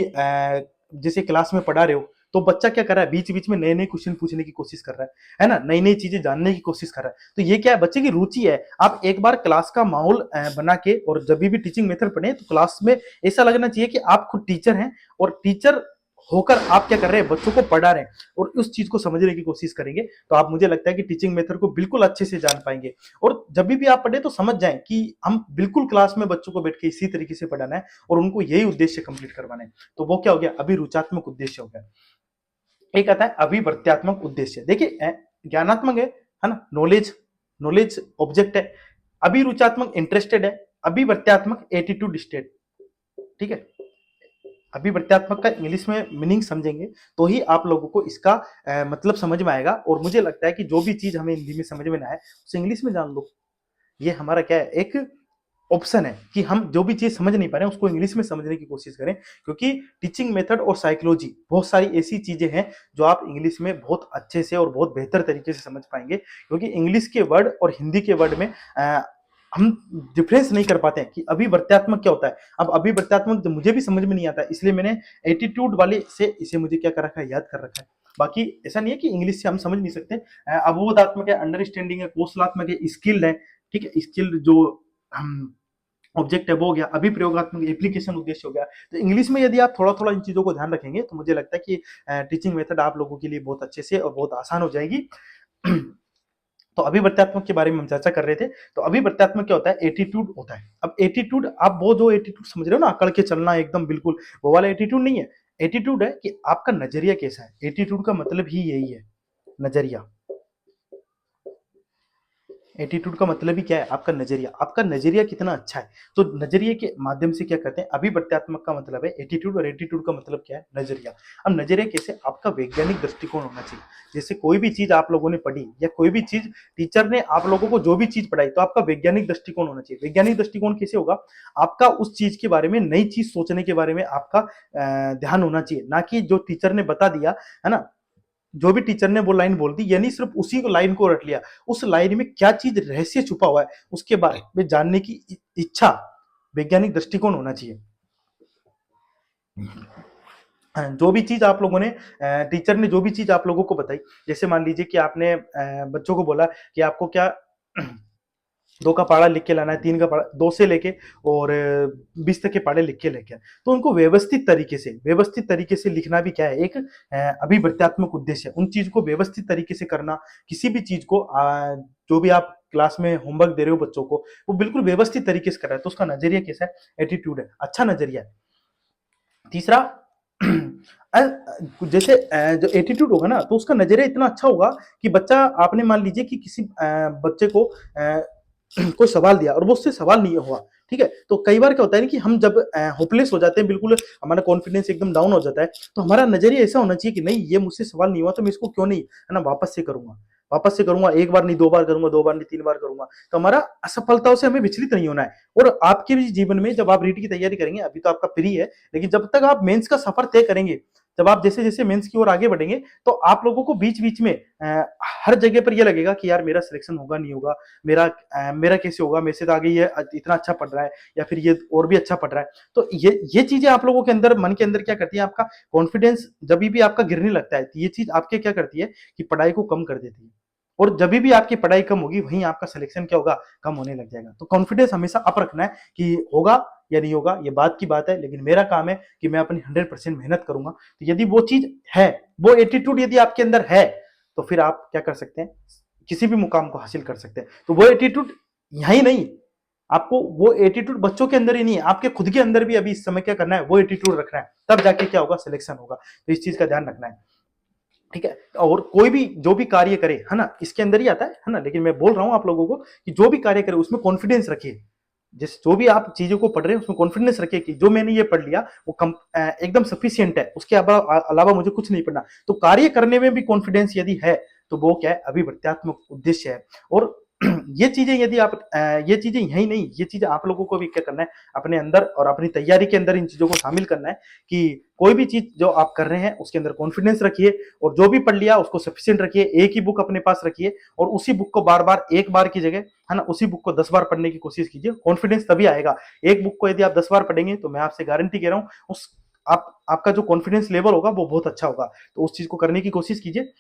[SPEAKER 1] जैसे क्लास में पढ़ा रहे हो तो बच्चा क्या कर रहा है, बीच बीच में नए नए क्वेश्चन पूछने की कोशिश कर रहा है ना, नई नई चीजें जानने की कोशिश कर रहा है। तो ये क्या है, बच्चे की रुचि है। आप एक बार क्लास का माहौल बना के और जब भी टीचिंग मेथड पढ़े तो क्लास में ऐसा लगना चाहिए कि आप खुद टीचर हैं और टीचर होकर आप क्या कर रहे हैं, बच्चों को पढ़ा रहे हैं और उस चीज को समझने की कोशिश करेंगे, तो आप, मुझे लगता है कि टीचिंग मेथड को बिल्कुल अच्छे से जान पाएंगे। और जब भी आप पढ़े तो समझ जाएं कि हम बिल्कुल क्लास में बच्चों को बैठ के इसी तरीके से पढ़ाना है और उनको यही उद्देश्य कंप्लीट करवाना है। तो वो क्या हो गया, अभिरुचात्मक उद्देश्य हो गया। एक आता है अभिवर्त्यात्मक उद्देश्य। देखिए ज्ञानात्मक है ना, नॉलेज, नॉलेज ऑब्जेक्ट है। अभिरुचात्मक इंटरेस्टेड है, अभिवर्त्यात्मक एटीट्यूड स्टेट, ठीक है। अभिवर्त्यात्मक का इंग्लिश में मीनिंग समझेंगे तो ही आप लोगों को इसका मतलब समझ में आएगा। और मुझे लगता है कि जो भी चीज हमें हिंदी में समझ में ना आए उसे इंग्लिश में जान लो। ये हमारा क्या है, एक ऑप्शन है कि हम जो भी चीज समझ नहीं पा रहे हैं उसको इंग्लिश में समझने की कोशिश करें, क्योंकि टीचिंग मेथड और साइकोलॉजी बहुत सारी ऐसी चीजें हैं जो आप इंग्लिश में बहुत अच्छे से और बहुत बेहतर तरीके से समझ पाएंगे, क्योंकि इंग्लिश के वर्ड और हिंदी के वर्ड में हम डिफरेंस नहीं कर पाते हैं कि अभिवर्त्यात्मक क्या होता है। अब अभिवर्त्यात्मक मुझे भी समझ में नहीं आता, इसलिए मैंने एटीट्यूड वाले से इसे मुझे क्या कर रखा है, याद कर रखा है। बाकी ऐसा नहीं है कि इंग्लिश से हम समझ नहीं सकते। अवबोधात्मक है, अंडरस्टैंडिंग है, कौशलात्मक है, स्किल्ड है, ठीक है। स्किल्ड जो हम ऑब्जेक्ट है वो हो गया, अभी प्रयोगात्मक एप्लीकेशन उद्देश्य हो गया। तो इंग्लिश में यदि आप थोड़ा थोड़ा इन चीजों को ध्यान रखेंगे तो मुझे लगता है कि टीचिंग मेथड आप लोगों के लिए बहुत अच्छे से और बहुत आसान हो जाएगी। तो अभिवृत्त्यात्मक के बारे में हम चर्चा कर रहे थे। तो अभिवृत्त्यात्मक क्या होता है? एटीट्यूड होता है। अब एटीट्यूड, आप वो जो एटीट्यूड समझ रहे हो ना, अकड़ के चलना एकदम बिल्कुल, वो वाला एटीट्यूड नहीं है। एटीट्यूड है कि आपका नजरिया कैसा है। एटीट्यूड का मतलब ही यही है, नजरिया। एटीट्यूड का मतलब ही क्या है? आपका नजरिया, आपका नजरिया कितना अच्छा है। तो नजरिए के माध्यम से क्या करते हैं? अभिवृत्त्यात्मक का मतलब है एटीट्यूड, और एटीट्यूड का मतलब क्या है? नजरिया। अब नजरिया कैसे? आपका वैज्ञानिक दृष्टिकोण होना चाहिए। जैसे कोई भी चीज आप लोगों ने पढ़ी या कोई भी चीज टीचर ने आप लोगों को जो भी चीज पढ़ाई, तो आपका वैज्ञानिक दृष्टिकोण होना चाहिए। वैज्ञानिक दृष्टिकोण कैसे होगा? आपका उस चीज के बारे में, नई चीज सोचने के बारे में आपका ध्यान होना चाहिए, ना कि जो टीचर ने बता दिया है ना, जो भी टीचर ने वो लाइन बोल दी, यानी सिर्फ उसी को लाइन को रट लिया। उस लाइन में क्या चीज रहस्य छुपा हुआ है उसके बारे में जानने की इच्छा, वैज्ञानिक दृष्टिकोण होना चाहिए। जो भी चीज आप लोगों ने, टीचर ने जो भी चीज आप लोगों को बताई, जैसे मान लीजिए कि आपने बच्चों को बोला कि आपको क्या 2 का पहाड़ा लिख के लाना है, 3 का पहाड़ा, 2 से लेके और 20 तक के पहाड़े लिख के लेके आए। तो उनको व्यवस्थित तरीके से लिखना भी क्या है? एक अभिवृत्त्यात्मक उद्देश्य है। उन चीज को व्यवस्थित तरीके से करना, किसी भी चीज को जो भी आप क्लास में होमवर्क दे रहे हो बच्चों को, वो बिल्कुल व्यवस्थित तरीके से कर रहा है, तो उसका नजरिया कैसा है? एटीट्यूड है, अच्छा नजरिया है। तीसरा, जैसे जो एटीट्यूड होगा ना, तो उसका नजरिया इतना अच्छा होगा कि बच्चा, आपने मान लीजिए कि किसी बच्चे को कोई सवाल दिया और वो उससे सवाल नहीं हुआ, ठीक है, तो कई बार क्या होता है ना कि हम जब होपलेस हो जाते हैं, बिल्कुल हमारा कॉन्फिडेंस एकदम डाउन हो जाता है, तो हमारा नजरिया ऐसा होना चाहिए कि नहीं, ये मुझसे सवाल नहीं हुआ तो मैं इसको क्यों नहीं, है ना, वापस से करूंगा, एक बार नहीं, 2 बार करूंगा, 2 बार नहीं, 3 बार करूंगा। तो हमारा असफलताओं से हमें विचलित नहीं होना है। और आपके भी जीवन में जब आप रीट की तैयारी करेंगे, अभी तो आपका प्री है, लेकिन जब तक आप मेंस का सफर तय करेंगे, जब आप जैसे जैसे मेंस की ओर आगे बढ़ेंगे, तो आप लोगों को बीच बीच में हर जगह पर ये लगेगा कि यार मेरा सिलेक्शन होगा नहीं होगा, मेरा कैसे होगा, मेरे से तो आगे ये इतना अच्छा पढ़ रहा है, या फिर ये और भी अच्छा पढ़ रहा है। तो ये चीजें आप लोगों के अंदर, मन के अंदर क्या करती है? आपका कॉन्फिडेंस जब भी आपका गिरने लगता है, तो ये चीज आपके क्या करती है कि पढ़ाई को कम कर देती है। और जब भी आपकी पढ़ाई कम होगी, वहीं आपका सिलेक्शन क्या होगा? कम होने लग जाएगा। तो कॉन्फिडेंस हमेशा अप रखना है कि होगा या नहीं होगा, ये बात की बात है, लेकिन मेरा काम है कि मैं अपनी 100% मेहनत करूंगा। तो यदि वो चीज है, वो एटीट्यूड यदि आपके अंदर है, तो फिर आप क्या कर सकते हैं? किसी भी मुकाम को हासिल कर सकते हैं। तो वो एटीट्यूड यही नहीं, आपको वो एटीट्यूड बच्चों के अंदर ही नहीं है, आपके खुद के अंदर भी अभी इस समय क्या करना है? वो एटीट्यूड रखना है, तब जाके क्या होगा? सिलेक्शन होगा। तो इस चीज का ध्यान रखना है, ठीक है। और कोई भी जो भी कार्य करे, है ना, इसके अंदर ही आता है ना, लेकिन मैं बोल रहा हूं आप लोगों को कि जो भी कार्य करे उसमें कॉन्फिडेंस रखिए। जिस जो भी आप चीजों को पढ़ रहे हैं उसमें कॉन्फिडेंस रखिए कि जो मैंने ये पढ़ लिया वो एकदम सफिशियंट है, उसके अलावा मुझे कुछ नहीं पढ़ना। तो कार्य करने में भी कॉन्फिडेंस यदि है, तो वो क्या है? अभिवृत्त्यात्मक उद्देश्य है। और ये चीजें यदि आप ये चीजें यही नहीं, ये चीजें आप लोगों को भी क्या करना है? अपने अंदर और अपनी तैयारी के अंदर इन चीजों को शामिल करना है कि कोई भी चीज जो आप कर रहे हैं उसके अंदर कॉन्फिडेंस रखिए, और जो भी पढ़ लिया उसको सफिशियंट रखिए। एक ही बुक अपने पास रखिए और उसी बुक को बार बार, एक बार की जगह, है ना, उसी बुक को 10 बार पढ़ने की कोशिश कीजिए। कॉन्फिडेंस तभी आएगा। एक बुक को यदि आप 10 बार पढ़ेंगे, तो मैं आपसे गारंटी कह रहा हूं, उस आपका जो कॉन्फिडेंस लेवल होगा वो बहुत अच्छा होगा। तो उस चीज को करने की कोशिश कीजिए।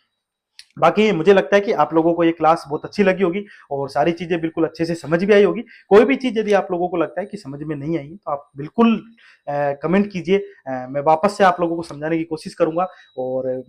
[SPEAKER 1] बाकी मुझे लगता है कि आप लोगों को ये क्लास बहुत अच्छी लगी होगी और सारी चीजें बिल्कुल अच्छे से समझ भी आई होगी। कोई भी चीज यदि आप लोगों को लगता है कि समझ में नहीं आई, तो आप बिल्कुल कमेंट कीजिए। मैं वापस से आप लोगों को समझाने की कोशिश करूंगा। और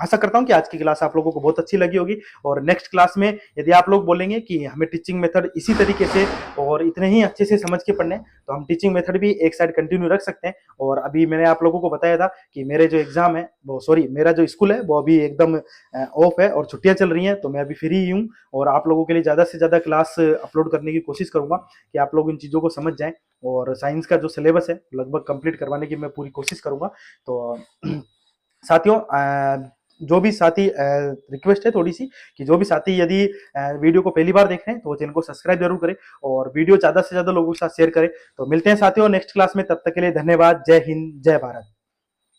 [SPEAKER 1] आशा करता हूं कि आज की क्लास आप लोगों को बहुत अच्छी लगी होगी। और नेक्स्ट क्लास में यदि आप लोग बोलेंगे कि हमें टीचिंग मेथड इसी तरीके से और इतने ही अच्छे से समझ के पढ़ने, तो हम टीचिंग मेथड भी एक साइड कंटिन्यू रख सकते हैं। और अभी मैंने आप लोगों को बताया था कि मेरे जो एग्जाम है, वो सॉरी, मेरा जो स्कूल है वो अभी एकदम ऑफ है और छुट्टियां चल रही हैं, तो मैं अभी फ्री ही हूँ। और आप लोगों के लिए ज़्यादा से ज़्यादा क्लास अपलोड करने की कोशिश करूंगा कि आप लोग इन चीज़ों को समझ जाएं। और साइंस का जो सिलेबस है लगभग कंप्लीट करवाने की मैं पूरी कोशिश करूंगा। तो साथियों, जो भी साथी, रिक्वेस्ट है थोड़ी सी कि जो भी साथी यदि वीडियो को पहली बार देख रहे हैं, तो चैनल को सब्सक्राइब जरूर करें और वीडियो ज़्यादा से ज़्यादा लोगों के साथ शेयर करें। तो मिलते हैं साथियों नेक्स्ट क्लास में, तब तक के लिए धन्यवाद। जय हिंद, जय भारत।